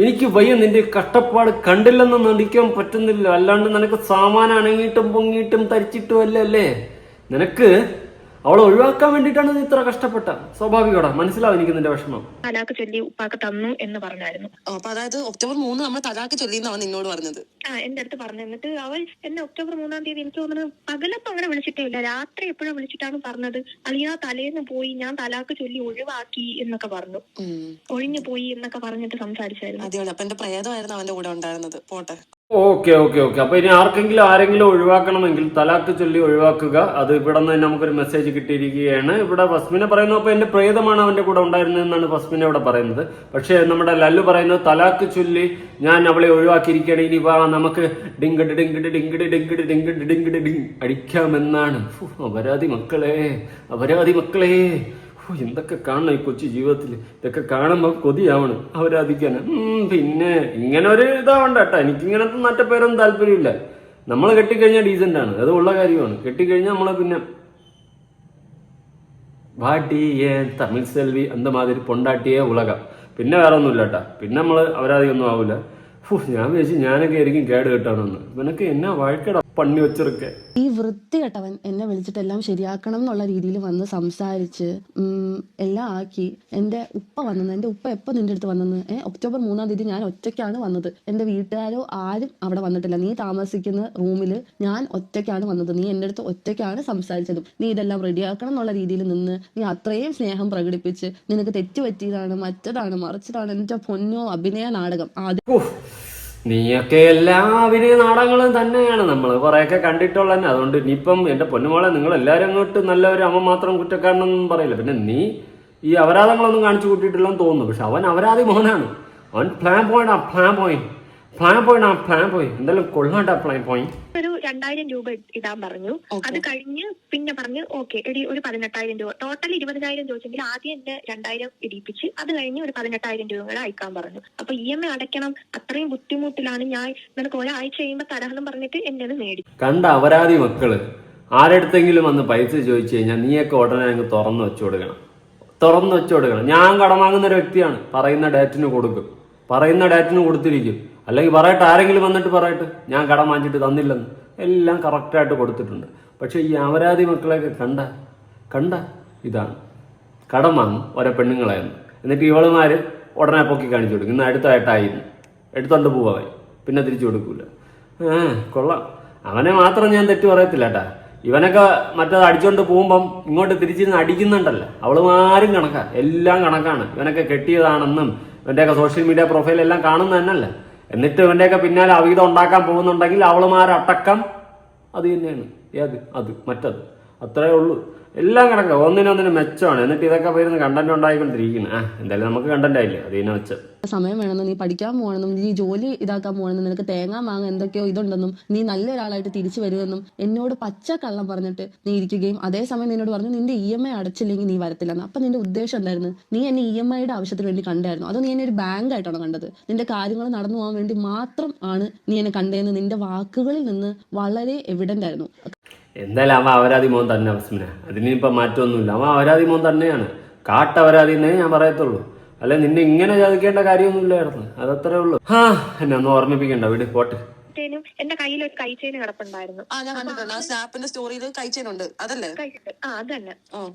എനിക്ക് വയ്യ, നിന്റെ കഷ്ടപ്പാട് കണ്ടില്ലെന്ന് നടിക്കാൻ പറ്റുന്നില്ല. അല്ലാണ്ട് നിനക്ക് സാമാനം അണങ്ങിയിട്ടും പൊങ്ങിയിട്ടും തരിച്ചിട്ടും അല്ലേ. നിനക്ക് അവളെ ഒഴിവാക്കാൻ വേണ്ടിയിട്ടാണ് നീ ഇത്ര കഷ്ടപ്പെട്ട. സ്വാഭാവികമാടാ, മനസ്സിലാവും എനിക്ക് നിന്റെ വിഷമം. തലാക്ക് ചൊല്ലി ഉപ്പാക്ക് തന്നു എന്ന് പറഞ്ഞായിരുന്നു. അപ്പൊ അതായത് ഒക്ടോബർ 3 നമ്മൾ തലാക്ക് ചൊല്ലിന്ന് അവൻ നിന്നോട് പറഞ്ഞത്. എന്റെ അടുത്ത് പറഞ്ഞു. എന്നിട്ട് അവൻ എന്നെ ഒക്ടോബർ 3-ാം തീയതി എനിക്ക് തോന്നുന്നത് പകലത്തും അങ്ങനെ വിളിച്ചിട്ടേ ഇല്ല, രാത്രി എപ്പോഴും വിളിച്ചിട്ടാണ് പറഞ്ഞത്. അളിയാ തലേന്ന് പോയി ഞാൻ തലാക്ക് ചൊല്ലി ഒഴിവാക്കി എന്നൊക്കെ പറഞ്ഞു, ഒഴിഞ്ഞു പോയി എന്നൊക്കെ പറഞ്ഞിട്ട് സംസാരിച്ചായിരുന്നു. അതെയോ? അപ്പൊ എന്റെ പ്രേതമായിരുന്നു അവന്റെ കൂടെ ഉണ്ടായിരുന്നത്. പോട്ടെ. ഓക്കെ. അപ്പൊ ഇനി ആരെങ്കിലും ഒഴിവാക്കണമെങ്കിൽ തലാക്ക് ചൊല്ലി ഒഴിവാക്കുക. അത് ഇവിടെ നിന്ന് നമുക്കൊരു മെസ്സേജ് കിട്ടിയിരിക്കുകയാണ്. ഇവിടെ ഫസ്മിനെ പറയുന്നു, അപ്പൊ എന്റെ പ്രേതമാണ് അവന്റെ കൂടെ ഉണ്ടായിരുന്നതെന്നാണ് ഫസ്മിനെ ഇവിടെ പറയുന്നത്. പക്ഷെ നമ്മുടെ ലല്ലു പറയുന്നത് തലാക്ക് ചൊല്ലി ഞാൻ അവളെ ഒഴിവാക്കിയിരിക്കുകയാണ്, ഇനി നമുക്ക് ഡിങ്കിട് ഡിങ്കിട് ഡിങ്കിട് ഡിങ്കിട് ഡിങ്കിട് ഡിങ്കിട് ഡിങ് അടിക്കാമെന്നാണ്. അപരാധി മക്കളെ. എന്തൊക്കെ കാണണം ഈ കൊച്ചു ജീവിതത്തിൽ. ഇതൊക്കെ കാണുമ്പോൾ കൊതിയാവണം അവരാധിക്കാൻ. പിന്നെ ഇങ്ങനെ ഒരു ഇതാവണ്ട കേട്ടോ. എനിക്കിങ്ങനത്തെ മറ്റേ പേരൊന്നും താല്പര്യമില്ല. നമ്മൾ കെട്ടിക്കഴിഞ്ഞാൽ ഡീസന്റ് ആണ്, അത് ഉള്ള കാര്യമാണ്. കെട്ടിക്കഴിഞ്ഞാൽ നമ്മളെ പിന്നെ ഭാട്ടിയെ തമിഴ് സെൽവി അന്ത മാതിരി പൊണ്ടാട്ടിയെ ഉലകം. പിന്നെ വേറെ ഒന്നുമില്ല കേട്ടാ. പിന്നെ നമ്മള് അവരാധികൊന്നും ആവൂല. ഞാൻ വിചാരിച്ചു ഞാനൊക്കെ ആയിരിക്കും കേട് കേട്ടാണെന്ന്. ഇവനൊക്കെ എന്നാ വഴക്കട പണ്ണി വെച്ചിറക്കെ. ഈ വൃത്തികെട്ടവൻ എന്നെ വിളിച്ചിട്ടെല്ലാം ശരിയാക്കണം എന്നുള്ള രീതിയിൽ വന്ന് സംസാരിച്ച് എല്ലാം ആക്കി. എൻ്റെ ഉപ്പ വന്നത്, എൻ്റെ ഉപ്പ എപ്പോൾ നിന്റെ അടുത്ത് വന്നെന്ന്? ഒക്ടോബർ 3-ാം തീയതി ഞാൻ ഒറ്റയ്ക്കാണ് വന്നത്. എൻ്റെ വീട്ടുകാരോ ആരും അവിടെ വന്നിട്ടില്ല. നീ താമസിക്കുന്ന റൂമിൽ ഞാൻ ഒറ്റയ്ക്കാണ് വന്നത്. നീ എൻ്റെ അടുത്ത് ഒറ്റയ്ക്കാണ് സംസാരിച്ചതും. നീ ഇതെല്ലാം റെഡിയാക്കണം എന്നുള്ള രീതിയിൽ നിന്ന് നീ അത്രയും സ്നേഹം പ്രകടിപ്പിച്ച് നിനക്ക് തെറ്റുപറ്റിയതാണ്, മറ്റതാണ്, മറിച്ചതാണ്. എൻ്റെ പൊന്നോ, അഭിനയ നാടകം. നീയൊക്കെ എല്ലാ അഭിനയ നാടകങ്ങളും തന്നെയാണ് നമ്മൾ കുറെയൊക്കെ കണ്ടിട്ടുള്ള തന്നെ. അതുകൊണ്ട് ഇനിയിപ്പം എന്റെ പൊന്നുമോളെ നിങ്ങൾ എല്ലാവരും അങ്ങോട്ട് നല്ലൊരു അമ്മ മാത്രം കുറ്റക്കാരനൊന്നും പറയില്ല. പിന്നെ നീ ഈ അപരാധങ്ങളൊന്നും കാണിച്ചു കൂട്ടിയിട്ടില്ലെന്ന് തോന്നുന്നു. പക്ഷെ അവൻ അപരാധി മോനാണ്. അവൻ പ്ലാൻ പോയിന്റ് എന്തായാലും കൊള്ളാണ്ട പ്ലാൻ പോയിന്റ്. ഒരു 2000 രൂപ ഇടാൻ പറഞ്ഞു. അത് കഴിഞ്ഞ് പിന്നെ പറഞ്ഞു ഓക്കെ എടി ഒരു 18,000 രൂപ. ടോട്ടൽ 20,000 ചോദിച്ചെങ്കിൽ ആദ്യം എന്നെ 2,000 ഇടിപ്പിച്ച് അത് കഴിഞ്ഞ് ഒരു 18,000 രൂപ കൂടെ അയക്കാൻ പറഞ്ഞു. അപ്പൊ EMI അടയ്ക്കണം, അത്രയും ബുദ്ധിമുട്ടിലാണ് ഞാൻ, നിനക്ക് ഒരാഴ്ച കഴിയുമ്പോ തരാമെന്ന് പറഞ്ഞിട്ട് എന്നെ മേടി. കണ്ട അപരാധി മക്കള് ആരെടുത്തെങ്കിലും വന്ന് പൈസ ചോദിച്ചു കഴിഞ്ഞാൽ നീയൊക്കെ ഉടനെ അങ്ങ് തുറന്നു വെച്ചു കൊടുക്കണം. ഞാൻ കടം വാങ്ങുന്ന ഒരു വ്യക്തിയാണ്. പറയുന്ന ഡേറ്റിന് കൊടുത്തിരിക്കും. അല്ലെങ്കിൽ പറയട്ടെ, ആരെങ്കിലും വന്നിട്ട് പറയട്ടെ ഞാൻ കടം വാങ്ങിച്ചിട്ട് തന്നില്ലെന്ന്. എല്ലാം കറക്റ്റായിട്ട് കൊടുത്തിട്ടുണ്ട്. പക്ഷെ ഈ അപരാധി മക്കളെയൊക്കെ കണ്ട ഇതാണ് കടം വാങ്ങും ഓരോ പെണ്ണുങ്ങളായിരുന്നു. എന്നിട്ട് ഇവളുമാര് ഉടനെ പൊക്കി കാണിച്ചു കൊടുക്കും. ഇന്ന് അടുത്തായിട്ടായിരുന്നു എടുത്തോണ്ട് പോവാൻ, പിന്നെ തിരിച്ചു കൊടുക്കൂല. കൊള്ളാം. അവനെ മാത്രം ഞാൻ തെറ്റു പറയത്തില്ല കേട്ടാ. ഇവനൊക്കെ മറ്റേത് അടിച്ചോണ്ട് പോകുമ്പം ഇങ്ങോട്ട് തിരിച്ചിരുന്ന് അടിക്കുന്നുണ്ടല്ലോ, അവളുമാരും എല്ലാം കണക്കാണ്. ഇവനൊക്കെ കെട്ടിയതാണെന്നും ഇവന്റെയൊക്കെ സോഷ്യൽ മീഡിയ പ്രൊഫൈൽ എല്ലാം കാണുന്ന തന്നെയല്ല. എന്നിട്ട് ഇവന്റെയൊക്കെ പിന്നാലെ അവിഹിതം ഉണ്ടാക്കാൻ പോകുന്നുണ്ടെങ്കിൽ അവളുമാരടക്കം അത് തന്നെയാണ്. മറ്റത് അത്രേ ഉള്ളൂ. എല്ലാം കണക്കാ, ഒന്നിനൊന്നിനും മെച്ചമാണ്. എന്നിട്ട് ഇതൊക്കെ പോയിരുന്ന് കണ്ടന്റ് ഉണ്ടായിക്കൊണ്ടിരിക്കുന്നത്. എന്തായാലും നമുക്ക് കണ്ടന്റ് ആയില്ലേ, അതിനെ വെച്ച് സമയം വേണമെന്നും നീ പഠിക്കാൻ പോകണമെന്നും നീ ജോലി ഇതാക്കാൻ പോകണമെന്നും നിനക്ക് തേങ്ങാൻ വാങ്ങാൻ എന്തൊക്കെയോ ഇതുണ്ടെന്നും നീ നല്ലൊരാളായിട്ട് തിരിച്ചു വരുമെന്നും എന്നോട് പച്ച കള്ളം പറഞ്ഞിട്ട് നീ ഇരിക്കുകയും അതേസമയം നിന്നോട് പറഞ്ഞു നിന്റെ EMI അടച്ചില്ലെങ്കിൽ നീ വരത്തില്ലെന്ന്. അപ്പൊ നിന്റെ ഉദ്ദേശം എന്തായിരുന്നു? നീ എന്നെ EMIയുടെ ആവശ്യത്തിന് വേണ്ടി കണ്ടായിരുന്നു? അതോ നീ എന്നെ ഒരു ബാങ്ക് ആയിട്ടാണോ കണ്ടത്? നിന്റെ കാര്യങ്ങൾ നടന്നു പോകാൻ വേണ്ടി മാത്രം ആണ് നീ എന്നെ കണ്ടതെന്ന് നിന്റെ വാക്കുകളിൽ നിന്ന് വളരെ എവിഡന്റ് ആയിരുന്നു. എന്തായാലും അവൻ അപരാധി മോൻ തന്നെ ഫസ്മിന. അതിനിപ്പോ മാറ്റമൊന്നുമില്ല. അവൻ അപരാധി മോൻ തന്നെയാണ്. കാട്ടപരാധി എന്നേ ഞാൻ പറയത്തുള്ളൂ. അല്ലെ നിന്നെ ഇങ്ങനെ ചതിക്കേണ്ട കാര്യമൊന്നുമില്ലായിരുന്നു. അതത്രേ ഉള്ളൂ. എന്നെ ഒന്ന് ഓർമ്മിപ്പിക്കണ്ട, വീട് പോട്ടെ. എന്റെ കയ്യിൽ ഒരു കൈച്ചെയിൻ കിടപ്പുണ്ടായിരുന്നു. ഞാൻ കണ്ടിട്ടുണ്ട്. സ്നാപ്പിന്റെ സ്റ്റോറിയിൽ കൈച്ചെയിൻ ഉണ്ട്, അതല്ലേ? അതന്നെ.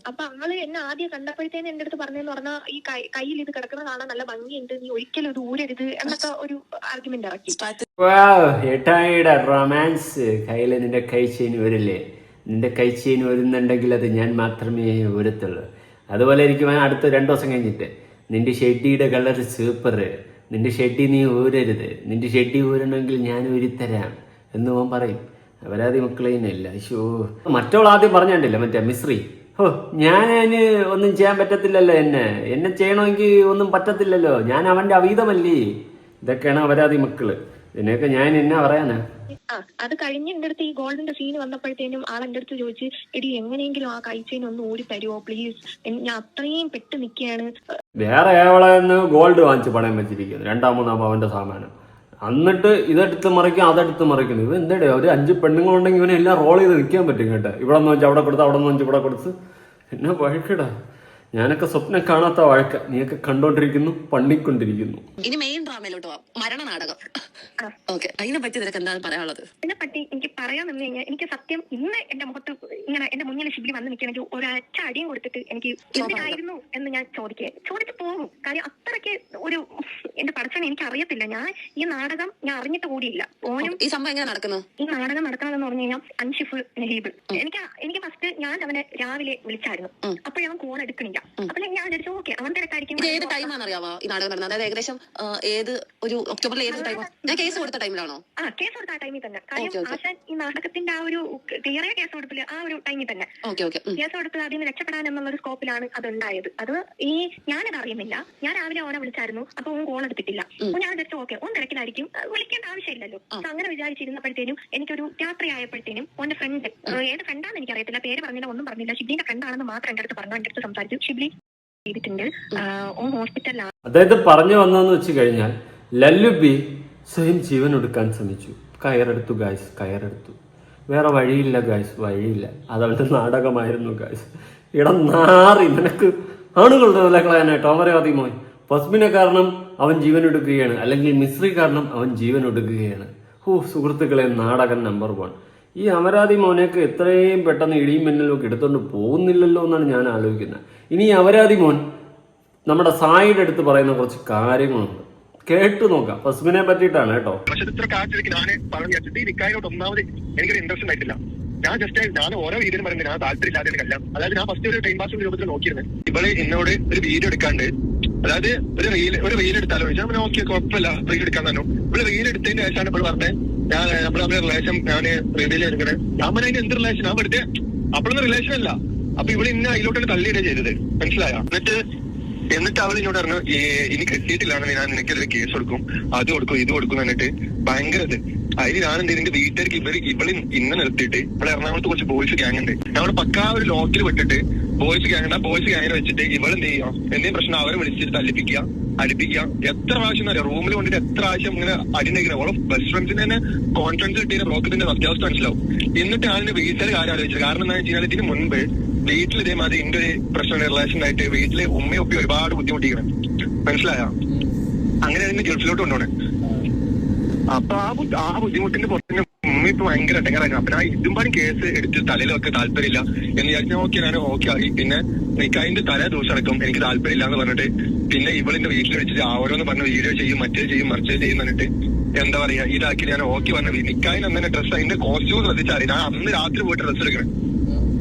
അപ്പൊ അവള് എന്നെ ആദ്യം കണ്ടപ്പോഴത്തേന് എന്റെ അടുത്ത് പറഞ്ഞെന്ന് പറഞ്ഞാൽ ഈ കയ്യിൽ ഇത് കിടക്കുന്നത് കാണാൻ നല്ല ഭംഗിയുണ്ട്, നീ ഒരിക്കലും ഇത് ഊരരുത് എന്നൊക്കെ ഒരു ആർഗ്യുമെന്റ് ഇറക്കി. ഏട്ടായിയുടെ റൊമാൻസ്. കയ്യില് നിന്റെ കൈച്ചെയിൻ വരില്ലേ? നിന്റെ കൈച്ചെയിൻ വരുന്നുണ്ടെങ്കിൽ അത് ഞാൻ മാത്രമേ ഊരത്തുള്ളൂ. അതുപോലെ ഇരിക്കും അടുത്ത 2 ദിവസം കഴിഞ്ഞിട്ട് നിന്റെ ഷെഡിയുടെ കളർ സൂപ്പർ, നിന്റെ ഷെഡി നീ ഊരരുത്, നിന്റെ ഷെഡി ഊരണമെങ്കിൽ ഞാൻ ഊരിത്തരാം എന്ന് അവൻ പറയും. അപരാധി മക്കളെന്നല്ല. മറ്റോൾ ആദ്യം പറഞ്ഞിട്ടില്ല മറ്റേ മിശ്രി, ഞാൻ ഒന്നും ചെയ്യാൻ പറ്റത്തില്ലല്ലോ, എന്നെ ചെയ്യണമെങ്കിൽ ഒന്നും പറ്റത്തില്ലല്ലോ, ഞാൻ അവന്റെ അവീതമല്ലേ. ഇതൊക്കെയാണ് അപരാധി മക്കള്. ഇതിനെയൊക്കെ ഞാൻ എന്നാ പറയാനാ. അത് കഴിഞ്ഞ് എന്റെ അടുത്ത് ഈ ഗോൾഡിന്റെ സീന് വന്നപ്പോഴത്തേനും ആളെന്റെ അടുത്ത് ചോദിച്ച് എടി എങ്ങനെയെങ്കിലും ആ കൈച്ചെയിൻ ഒന്ന് ഊരി തരുമോ പ്ലീസ്, ഞാൻ അത്രയും പെട്ട് നിൽക്കുകയാണ്. വേറെ ഏവളെന്ന് ഗോൾഡ് വാങ്ങിച്ച് പണയം വെച്ചിരിക്കുന്നു, 2-3 പവന്റെ സാമാനം. എന്നിട്ട് ഇതെടുത്ത് മറിക്കും അതെടുത്ത് മറിക്കുന്നു. ഇവ എന്താടേ ഒരു 5 പെണ്ണുങ്ങളുണ്ടെങ്കിൽ ഇവനെ എല്ലാം റോൾ ചെയ്ത് നിൽക്കാൻ പറ്റും കേട്ടോ. ഇവിടെ നിന്ന് വെച്ചാൽ അവിടെ കൊടുത്ത്, അവിടെ നിന്ന് വെച്ച് ഇവിടെ കൊടുത്ത്. എന്നാ പഴക്കടാ. ഞാനൊക്കെ സ്വപ്നം കാണാത്ത വഴക്ക നീയൊക്കെ കണ്ടോണ്ടിരിക്കുന്നു, പണിക്കൊണ്ടിരിക്കുന്നു. ഇനി മെയിൻ ഡ്രാമയിലോട്ട് പോവാം. മരണ നാടകം. ഓക്കെ, അതിനെ പറ്റി നിനക്ക് എന്താണ് പറയാനുള്ളത്? ഇതിനെപ്പറ്റി എനിക്ക് പറയാമെന്ന് കഴിഞ്ഞാൽ എനിക്ക് സത്യം ഇന്ന് എന്റെ മുഖത്ത് ഇങ്ങനെ എന്റെ മുന്നിൽ ഷിബിലി വന്ന് നിൽക്കണമെങ്കിൽ ഒരൊറ്റ അടിയും കൊടുത്തിട്ട് എനിക്ക് എന്തിനായിരുന്നു എന്ന് ഞാൻ ചോദിച്ചു പോകും. കാര്യം അത്രയ്ക്ക് ഒരു എന്റെ പഠിച്ചവനെ എനിക്ക് അറിയത്തില്ല. ഞാൻ ഈ നാടകം ഞാൻ അറിഞ്ഞിട്ട് കൂടിയില്ല. ഓനും ഈ സംഭവം എങ്ങനെ നടക്കുന്നു? ഈ നാടകം നടക്കണമെന്ന് പറഞ്ഞു കഴിഞ്ഞാൽ അൻഷിഫ് നഹീബ് എനിക്ക് ഫസ്റ്റ് ഞാൻ അവനെ രാവിലെ വിളിച്ചായിരുന്നു. അപ്പോഴേ അവൻ കോൾ എടുക്കണില്ല. അപ്പൊ ഞാൻ വിചാരിച്ചു ഓക്കെ അവൻ തിരക്കായിരിക്കും. ഏത് ടൈമാണെന്ന് അറിയാമോ ഈ നാടകം നടന്നത്? അതായത് ഏകദേശം ഏത് ഒരു ഒക്ടോബറിൽ ഏത് ടൈമാണ്? ഞാൻ കേസ് കൊടുത്ത ടൈമിലാണോ? കേസ് കൊടുത്ത ആ ടൈമിൽ തന്നെ. കാര്യം ആശാൻ ഈ നാടകത്തിന്റെ ആ ഒരു ക്ലിയറായ കേസ് കൊടുത്തില്ല. ആ ഒരു ടൈമിൽ തന്നെ കേസ് കൊടുത്ത് അതിൽ നിന്ന് രക്ഷപ്പെടാൻ എന്നുള്ള ഒരു സ്കോപ്പിലാണ് അത് ഉണ്ടായത്. അത് ഈ ഞാനത് അറിയുന്നില്ല. ഞാൻ രാവിലെ ഓനെ വിളിച്ചായിരുന്നു. അപ്പൊ ഓൻ കോൾ എടുത്തിട്ടില്ല. അപ്പൊ ഞാൻ വിചാരിച്ചു ഓക്കെ ഓൻ തിരക്കിലായിരിക്കും, വിളിക്കേണ്ട ആവശ്യമില്ലല്ലോ. അങ്ങനെ വിചാരിച്ചിരുന്നപ്പോഴത്തേനും എനിക്കൊരു രാത്രി ആയപ്പോഴത്തേനും ഓന്റെ ഫ്രണ്ട്, ഏത് ഫ്രണ്ടാന്ന് എനിക്കറിയത്തില്ല, പേര് പറഞ്ഞില്ല, ഒന്നും പറഞ്ഞില്ല, ഷിബ്ലിന്റെ ഫ്രണ്ടാണെന്ന് മാത്രം എന്റെ അടുത്ത് പറഞ്ഞു. എന്റെ അടുത്ത് സംസാരിച്ചു. ഷിബ്ലി ചെയ്തിട്ടുണ്ട്, ഓൻ ഹോസ്പിറ്റലിലാണ്. അതായത് പറഞ്ഞു വന്നതെന്ന് വെച്ച് കഴിഞ്ഞാൽ ലല്ലുബി സ്വയം ജീവൻ എടുക്കാൻ ശ്രമിച്ചു. കയറെടുത്തു ഗായ്സ്, കയറെടുത്തു. വേറെ വഴിയില്ല ഗായ്സ്, വഴിയില്ല. അതവന്റെ നാടകമായിരുന്നു ഗായ്സ്. നാറി നിനക്ക് ആണുങ്ങളുടെ വില കളയാനായിട്ട് അവരാതി മോൻ. ഫസ്മിനെ കാരണം അവൻ ജീവൻ എടുക്കുകയാണ്, അല്ലെങ്കിൽ മിശ്രി കാരണം അവൻ ജീവൻ എടുക്കുകയാണ്. സുഹൃത്തുക്കളെ, നാടകം നമ്പർ 1. ഈ അമരാതി മോനെയൊക്കെ എത്രയും പെട്ടെന്ന് ഇടിയും മിന്നലും ഒക്കെ എടുത്തോണ്ട് പോകുന്നില്ലല്ലോ എന്നാണ് ഞാൻ ആലോചിക്കുന്നത്. ഇനി ഈ അമരാതി മോൻ നമ്മുടെ സായിയുടെ അടുത്ത് പറയുന്ന കുറച്ച് കാര്യങ്ങളുണ്ട്, കേട്ടു നോക്കാം. ഫസ്മിനെ പറ്റിയിട്ടാണ് കേട്ടോ. പക്ഷെ ഇത്ര കാറ്റിലേക്ക് ഞാൻ പറഞ്ഞു ഈ നിക്കായോട്ട് ഒന്നാമത് എനിക്കൊരു ഇൻട്രസ്റ്റ് ആയിട്ടില്ല. ഞാൻ ഓരോ വീഡിയോ പറയുന്നത് ഞാൻ താല്പര്യമില്ലാതെ കല്യാണം. അതായത് ഞാൻ ഫസ്റ്റ് ഒരു ടൈം പാസ് രൂപത്തിൽ നോക്കിയിരുന്നത്. ഇവള് എന്നോട് ഒരു വീഡിയോ എടുക്കാണ്ട്, അതായത് ഒരു റീൽ എടുത്താലോ ഞാൻ ഓക്കെ കുഴപ്പമില്ല റീൽ എടുക്കാൻ തന്നെ. ഇവിടെ റീൽ എടുത്തതിന് ശേഷമാണ് ഇപ്പോൾ പറഞ്ഞത് ഞാൻ നമ്മുടെ റിലേഷൻ ഞാൻ റിവീൽ എടുക്കണേ. ഞാൻ പറഞ്ഞ എന്ത് റിലേഷൻ? ഞാൻ വെറുതെ അപ്പോഴൊന്നും റിലേഷൻ അല്ല. അപ്പൊ ഇവിടെ ഇന്നെ അതിലോട്ടാണ് തള്ളിയിടുക ചെയ്തത്, മനസ്സിലായോ? എന്നിട്ട് അവൾ എന്നോട് പറഞ്ഞു ഇനി കിട്ടിയിട്ടില്ലാന്ന് ഞാൻ നിനക്കെതിരെ കേസ് കൊടുക്കും, അത് കൊടുക്കും, ഇത് കൊടുക്കും എന്നിട്ട് ഭയങ്കര ഇത്. അതിന് ഞാൻ എന്ത് എന്റെ വീട്ടുകാർക്ക് ഇവള് ഇന്ന് നിർത്തിയിട്ട് ഇവിടെ എറണാകുളത്ത് കുറച്ച് ബോയ്സ് ഗ്യാങ് ഉണ്ട്. ഞങ്ങൾ പക്കാ ഒരു ലോക്കിൽ വിട്ടിട്ട് ബോയ്സ് ഗ്യാങ് ഉണ്ട്. ആ ബോയ്സ് ഗ്യാങ്ങിനെ വെച്ചിട്ട് ഇവൾ എന്ത് ചെയ്യാം, എന്തെങ്കിലും പ്രശ്നം അവരെ വിളിച്ചിട്ട് തല്ലിപ്പിക്കുക, അടിപ്പിക്കുക. എത്ര പ്രാവശ്യം അറിയാം റൂമിൽ കൊണ്ടിട്ട് എത്ര പ്രാവശ്യം ഇങ്ങനെ അടിണ്ടായിരിക്കണം. ഓളെ ബെസ്റ്റ് ഫ്രണ്ട്സിന് തന്നെ കോൺഫിഡൻസ് കിട്ടിയ ബ്രോക്കത്തിന്റെ അത്യാവശ്യം മനസ്സിലാവും. എന്നിട്ട് ഞാൻ എന്റെ വീട്ടുകാർ കാര്യം ആലോചിച്ചത്. കാരണം എന്താ വെച്ച് കഴിഞ്ഞാൽ ഇതിന് മുൻപ് വീട്ടിൽ ഇതേമാതിരി എന്റെ ഒരു പ്രശ്നം റിലേഷൻ ആയിട്ട് വീട്ടില് ഉമ്മയും ഒപ്പി ഒരുപാട് ബുദ്ധിമുട്ടിക്കണം, മനസ്സിലായോ? അങ്ങനെ അതിന് ഗൾഫിലോട്ട് കൊണ്ടുപോണേ. അപ്പൊ ആ ബുദ്ധിമുട്ടിന്റെ പുറത്തിന് ഉമ്മ ഇപ്പൊ ഭയങ്കര ഇടങ്ങാറായിരുന്നു. അപ്പൊ ഞാൻ ഇതും പാടും കേസ് എടുത്ത് തലയിലൊക്കെ താല്പര്യമില്ല എന്ന് വിചാരിച്ചാൽ ഓക്കെ ഞാൻ ഓക്കെ ആയി. പിന്നെ നിക്കായിന്റെ തലേ ദിവസം അടക്കം എനിക്ക് താല്പര്യമില്ല എന്ന് പറഞ്ഞിട്ട് പിന്നെ ഇവളിന്റെ വീട്ടിൽ വെച്ചിട്ട് ഓരോന്ന് പറഞ്ഞ് വീഡിയോ ചെയ്യും, മറ്റേ ചെയ്യും, മറിച്ചേ ചെയ്യും എന്നിട്ട് എന്താ പറയാ ഇതാക്കി ഞാൻ ഓക്കെ പറഞ്ഞ നിക്കായിന് അന്നെ ഡ്രസ്സ് അതിന്റെ കോസ്റ്റ്യൂം ശ്രദ്ധിച്ചാൽ ഞാൻ അന്ന് രാത്രി പോയിട്ട് ഡ്രസ്സ് എടുക്കണം.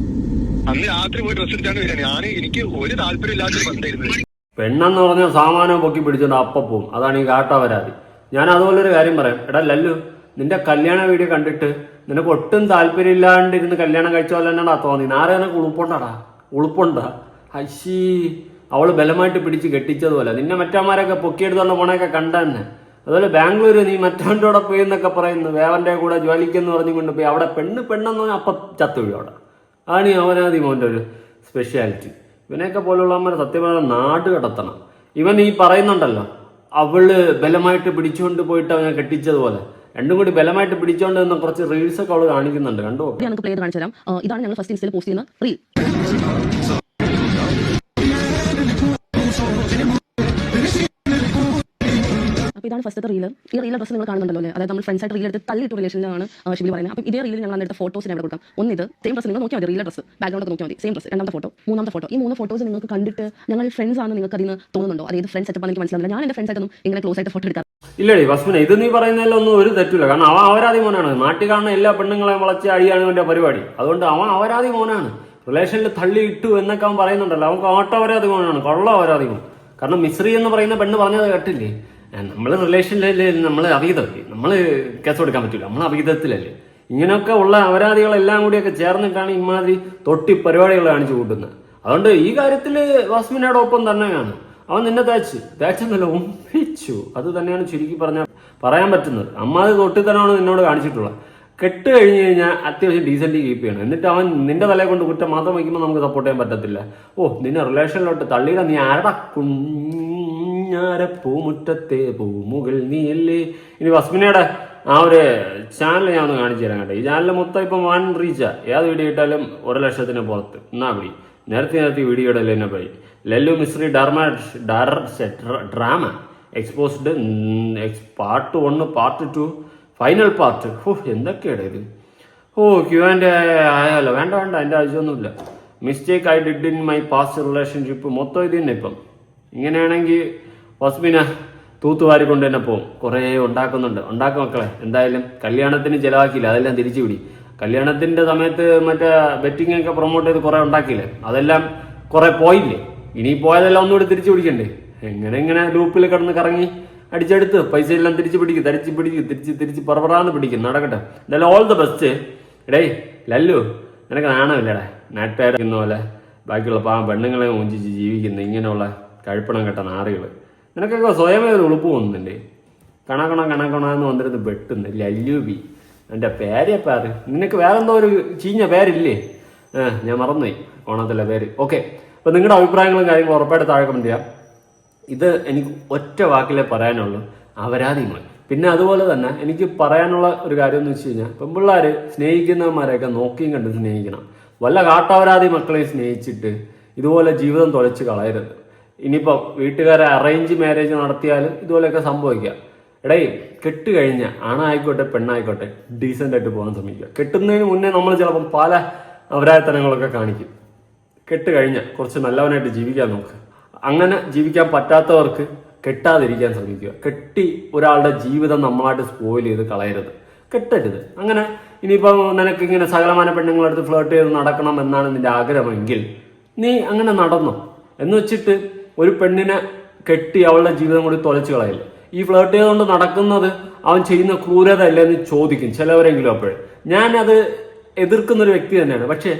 അന്ന് രാത്രി പോയി ഡ്രസ് എടുത്താണ് വരാൻ. എനിക്ക് ഒരു താല്പര്യമില്ലാത്തൊരു ബന്ധമായിരുന്നു. പെണ്ണെന്ന് പറഞ്ഞാൽ സാമാനം പൊക്കി പിടിച്ചോണ്ട് അപ്പ പോവും. അതാണ് ഈ കാട്ടവരാതി. ഞാൻ അതുപോലൊരു കാര്യം പറയാം. എടാ ലല്ലു, നിന്റെ കല്യാണ വീഡിയോ കണ്ടിട്ട് നിനക്ക് ഒട്ടും താല്പര്യമില്ലാണ്ടിരുന്ന് കല്യാണം കഴിച്ച പോലെ തന്നെയാടാ തോന്നി. നാരെ നിനക്ക് ഉളുപ്പുണ്ടാ? അശ്ശീ, അവള് ബലമായിട്ട് പിടിച്ച് കെട്ടിച്ചതുപോലെ നിന്നെ മറ്റന്മാരൊക്കെ പൊക്കിയെടുത്തോണ്ട് പോണൊക്കെ കണ്ട തന്നെ. അതുപോലെ ബാംഗ്ലൂര് നീ മറ്റവൻ്റെ പോയി എന്നൊക്കെ പറയുന്നു, വേവന്റെ കൂടെ ജോലിക്കെന്ന് പറഞ്ഞുകൊണ്ട് പോയി അവിടെ പെണ്ണെന്ന് പറഞ്ഞാൽ അപ്പം ചത്തു വീഴും അവിടെ. ആണ് ഈ അവനാദി മോൻ്റെ ഒരു സ്പെഷ്യാലിറ്റി. ഇവനെയൊക്കെ പോലുള്ളവന്മാർ സത്യം പറഞ്ഞാൽ നാട് കടത്തണം. ഇവൻ ഈ പറയുന്നുണ്ടല്ലോ അവള് ബലമായിട്ട് പിടിച്ചുകൊണ്ട് പോയിട്ട് അവനെ കെട്ടിച്ചതുപോലെ, രണ്ടും കൂടി ബലമായിട്ട് പിടിച്ചോണ്ട് നിന്ന് കുറച്ച് റീൽസ് ഒക്കെ അവള് കാണിക്കുന്നുണ്ട്. കണ്ടോ? കാണിച്ചു തരാം. ഇതാണ് ഞങ്ങൾ ഫസ്റ്റ് ഇൻസ്റ്റയിൽ പോസ്റ്റ് ചെയ്യുന്ന റീൽ. അപ്പോൾ ഇതാണ് ഫസ്റ്റത്തെ റീൽ. ഈ റീൽ ഡ്രസ്സ് നിങ്ങൾ കാണുന്നുണ്ടല്ലോ അല്ലേ? അതായത് നമ്മൾ ഫ്രണ്ട്സ് ആയിട്ട് റീൽ എടുത്ത് തള്ളിയിട്ട് റിലേഷനിലാണ് ഷിബിലി പറയുന്നത്. അപ്പോൾ ഇതേ റീലിൽ ഞങ്ങൾ എടുത്ത ഫോട്ടോസിന് അവിടെ കൊടുക്കാം. ഇത് സെയിം ഡ്രസ്സ് നിങ്ങൾ നോക്കിയാൽ മതി. റീൽ ഡ്രസ്സ് ബാക്ക്ഗ്രൗണ്ട് നോക്കിയാൽ മതി. Same dress. രണ്ടാമത്തെ ഫോട്ടോ, മൂന്നാമത്തെ ഫോട്ടോ. ഈ 3 ഫോട്ടോസ് നിങ്ങൾക്ക് കണ്ടിട്ട് ഞങ്ങൾ ഫ്രണ്ട്സ് ആണ് നിങ്ങൾക്ക് അതിന് തോന്നുന്നുണ്ടോ? അതായത് ഫ്രണ്ട്സ് സെറ്റപ്പ് എനിക്ക് മനസ്സിലാവില്ല. ഞാൻ എൻ്റെ ഫ്രണ്ട്സ് ആയിട്ടൊന്നും ഇങ്ങനെ ക്ലോസ് ആയിട്ട് ഫോട്ടോ എടുക്കാം. ഇല്ലടി വസ്മിനെ, ഇത് നീ പറയുന്നതിലൊന്നും ഒരു തെറ്റില്ല. കാരണം അവൻ അവരാതി മോനാണ്. നാട്ടിൽ കാണുന്ന എല്ലാ പെണ്ണുങ്ങളെയും വളച്ച് അടിയാണ് അവൻ്റെ പരിപാടി. അതുകൊണ്ട് അവൻ അവരാതി മോനാണ്. റിലേഷനിൽ തള്ളിയിട്ടു എന്നൊക്കെ അവൻ പറയുന്നുണ്ടല്ലോ. അവൻ അവരാതി മോനാണ്, കൊള്ള അവരാതി മോൻ. കാരണം മിശ്രി എന്ന് പറയുന്ന പെണ്ണ് പറഞ്ഞത് കേട്ടില്ലേ? നമ്മൾ റിലേഷനിലല്ലേ, നമ്മൾ അവീതമല്ലേ, നമ്മൾ കേസ് കൊടുക്കാൻ പറ്റില്ല, നമ്മൾ അവീതത്തിലല്ലേ. ഇങ്ങനെയൊക്കെ ഉള്ള അപരാധികളെല്ലാം കൂടിയൊക്കെ ചേർന്നിട്ടാണ് ഇമാതിരി തൊട്ടി പരിപാടികൾ കാണിച്ചു കൂട്ടുന്നത്. അതുകൊണ്ട് ഈ കാര്യത്തിൽ വസ്മിനയുടെ ഒപ്പം തന്നെയാണ്. അവൻ നിന്നെ തേച്ചെന്നല്ല ഒമ്പിച്ചു. അത് തന്നെയാണ് ചുരുക്കി പറയാൻ പറ്റുന്നത്. അമ്മാത് തൊട്ടിത്തരമാണ് നിന്നോട് കാണിച്ചിട്ടുള്ളത്. കെട്ട് കഴിഞ്ഞ് കഴിഞ്ഞാൽ അത്യാവശ്യം ഡീസൻറ്റ് കീപ്പ് ചെയ്യണം. എന്നിട്ട് അവൻ നിന്റെ തലയെ കൊണ്ട് കുറ്റം മാത്രം വയ്ക്കുമ്പോൾ നമുക്ക് സപ്പോർട്ട് ചെയ്യാൻ പറ്റത്തില്ല. നിന്നെ റിലേഷനിലോട്ട് തള്ളിയിട നീ ആരടാ പൂമുറ്റത്തെ പൂമുകൾ നീയല്ലേ. ഇനി വസ്മിനയുടെ ആ ഒരു ചാനൽ ഞാൻ ഒന്ന് കാണിച്ചു തരാം കേട്ടോ. ഈ ചാനൽ മൊത്തം ഇപ്പം 1 റീച്ചാ. ഏത് വീഡിയോ ഇട്ടാലും 1 ലക്ഷത്തിന് പുറത്ത്. എന്നാ പിടി നേരത്തെ വീഡിയോ ഇടല്ലേ എന്നെ പോയി. Lallu Misri drama exposed part 1 part 2 final part. എന്തൊക്കെയാണ് ഇത്? ക്യൂആൻ്റെ ആയാലോ? വേണ്ട അതിൻ്റെ ആവശ്യമൊന്നുമില്ല. Mistake I did in my past relationship മൊത്തം ഇത് തന്നെ. ഇപ്പം ഇങ്ങനെയാണെങ്കിൽ വസ്മിന തൂത്തുവാരി കൊണ്ട് തന്നെ പോകും. കുറേ ഉണ്ടാക്കും മക്കളെ. എന്തായാലും കല്യാണത്തിന് ചിലവാക്കിയില്ല, അതെല്ലാം തിരിച്ചു പിടി. കല്യാണത്തിന്റെ സമയത്ത് മറ്റേ ബെറ്റിംഗ് ഒക്കെ പ്രൊമോട്ട് ചെയ്ത് കുറെ ഉണ്ടാക്കിയില്ലേ, അതെല്ലാം കുറെ പോയില്ലേ. ഇനി പോയതെല്ലാം ഒന്നുകൂടി തിരിച്ചു പിടിക്കണ്ടേ? എങ്ങനെ ലൂപ്പിൽ കിടന്ന് കറങ്ങി അടിച്ചെടുത്ത് പൈസ എല്ലാം തിരിച്ചു പിടിക്കും, തിരിച്ച് പറപറാന്ന് പിടിക്കും. നടക്കട്ടെ. എന്തായാലും ഓൾ ദ ബെസ്റ്റ്. എടേ ലല്ലു, നിനക്ക് നാണമില്ലടേ നാട്ടുകാരിക്കുന്ന പോലെ ബാക്കിയുള്ള പെണ്ണുങ്ങളെ ഊഞ്ചിച്ച് ജീവിക്കുന്ന ഇങ്ങനെയുള്ള കഴിപ്പണം കെട്ട നാറികൾ. നിനക്കൊക്കെ സ്വയമേ ഒരു ഉളുപ്പ് തോന്നുന്നുണ്ട്. കണക്കണമെന്ന് വന്നിരുന്ന് വെട്ടുന്നു. ലല്ലൂബി എൻ്റെ പേരെപ്പാറ്. നിനക്ക് വേറെന്തോ ഒരു ചീഞ്ഞ പേരില്ലേ? ഞാൻ മറന്നുപോയി ഓണത്തിലെ പേര്. ഓക്കെ, അപ്പോൾ നിങ്ങളുടെ അഭിപ്രായങ്ങളും കാര്യങ്ങളും ഉറപ്പായിട്ട് താഴെ കമന്റ് ചെയ്യാം. ഇത് എനിക്ക് ഒറ്റ വാക്കിലേ പറയാനുള്ളൂ, അപരാധികൾ. പിന്നെ അതുപോലെ തന്നെ എനിക്ക് പറയാനുള്ള ഒരു കാര്യം എന്ന് വെച്ച് കഴിഞ്ഞാൽ, പെൺപിള്ളേർ സ്നേഹിക്കുന്നവന്മാരെയൊക്കെ നോക്കിയും കണ്ട് സ്നേഹിക്കണം. വല്ല കാട്ടപരാധി മക്കളെയും സ്നേഹിച്ചിട്ട് ഇതുപോലെ ജീവിതം തുലച്ച് കളയരുത്. ഇനിയിപ്പോൾ വീട്ടുകാരെ അറേഞ്ച് മാരേജ് നടത്തിയാലും ഇതുപോലെയൊക്കെ സംഭവിക്കാം. കെട്ട് കഴിഞ്ഞ ആണായിക്കോട്ടെ പെണ്ണായിക്കോട്ടെ ഡീസൻ്റ് ആയിട്ട് പോകാൻ ശ്രമിക്കുക. കെട്ടുന്നതിന് മുന്നേ നമ്മൾ ചിലപ്പം പല അപരാധത്തനങ്ങളൊക്കെ കാണിക്കും. കെട്ട് കഴിഞ്ഞ കുറച്ച് നല്ലവനായിട്ട് ജീവിക്കാൻ നോക്കുക. അങ്ങനെ ജീവിക്കാൻ പറ്റാത്തവർക്ക് കെട്ടാതിരിക്കാൻ ശ്രമിക്കുക. കെട്ടി ഒരാളുടെ ജീവിതം നമ്മളായിട്ട് സ്പോയിൽ ചെയ്ത് കളയരുത്, കെട്ടരുത്. അങ്ങനെ ഇനിയിപ്പം നിനക്ക് ഇങ്ങനെ സകലമാന പെണ്ണുങ്ങളടുത്ത് ഫ്ലേർട്ട് ചെയ്ത് നടക്കണം എന്നാണ് നിന്റെ ആഗ്രഹമെങ്കിൽ നീ അങ്ങനെ നടന്നു എന്ന് വെച്ചിട്ട് ഒരു പെണ്ണിനെ കെട്ടി അവളുടെ ജീവിതം കൂടി തുലച്ചു കളയില്ല. ഈ ഫ്ലേർട്ട് ചെയ്തുകൊണ്ട് നടക്കുന്നത് അവൻ ചെയ്യുന്ന ക്രൂരത അല്ലേ എന്ന് ചോദിക്കും ചിലവരെങ്കിലും. അപ്പോഴേ ഞാനത് എതിർക്കുന്നൊരു വ്യക്തി തന്നെയാണ്. പക്ഷെ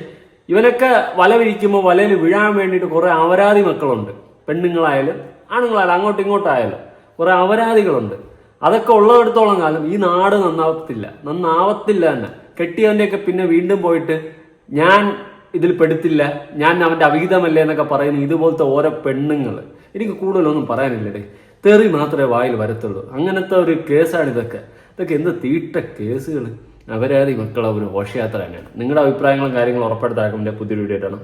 ഇവനൊക്കെ വല വിരിക്കുമ്പോൾ വലയിൽ വീഴാൻ വേണ്ടിയിട്ട് കുറെ അപരാധി മക്കളുണ്ട്. പെണ്ണുങ്ങളായാലും ആണുങ്ങളായാലും അങ്ങോട്ടും ഇങ്ങോട്ടായാലും കുറെ അപരാധികളുണ്ട്. അതൊക്കെ ഉള്ളതെടുത്തോളം കാലം ഈ നാട് നന്നാവത്തില്ല തന്നെ. കെട്ടിയവൻ്റെയൊക്കെ പിന്നെ വീണ്ടും പോയിട്ട് ഞാൻ ഇതിൽ പെടുത്തില്ല, ഞാൻ അവൻ്റെ അവിഹിതമല്ലേ എന്നൊക്കെ പറയുന്ന ഇതുപോലത്തെ ഓരോ പെണ്ണുങ്ങൾ. എനിക്ക് കൂടുതലൊന്നും പറയാനില്ലേ, തെറി മാത്രമേ വായിൽ വരത്തുള്ളൂ. അങ്ങനത്തെ ഒരു കേസാണ് ഇതൊക്കെ എന്ത് തീട്ട കേസുകൾ. അപരാധി മക്കളെ ഒരു ഘോഷയാത്ര തന്നെയാണ്. നിങ്ങളുടെ അഭിപ്രായങ്ങളും കാര്യങ്ങളും ഉറപ്പെടുത്താൻ പുതിയൊരു വീഡിയോ ആയിട്ടാണ്.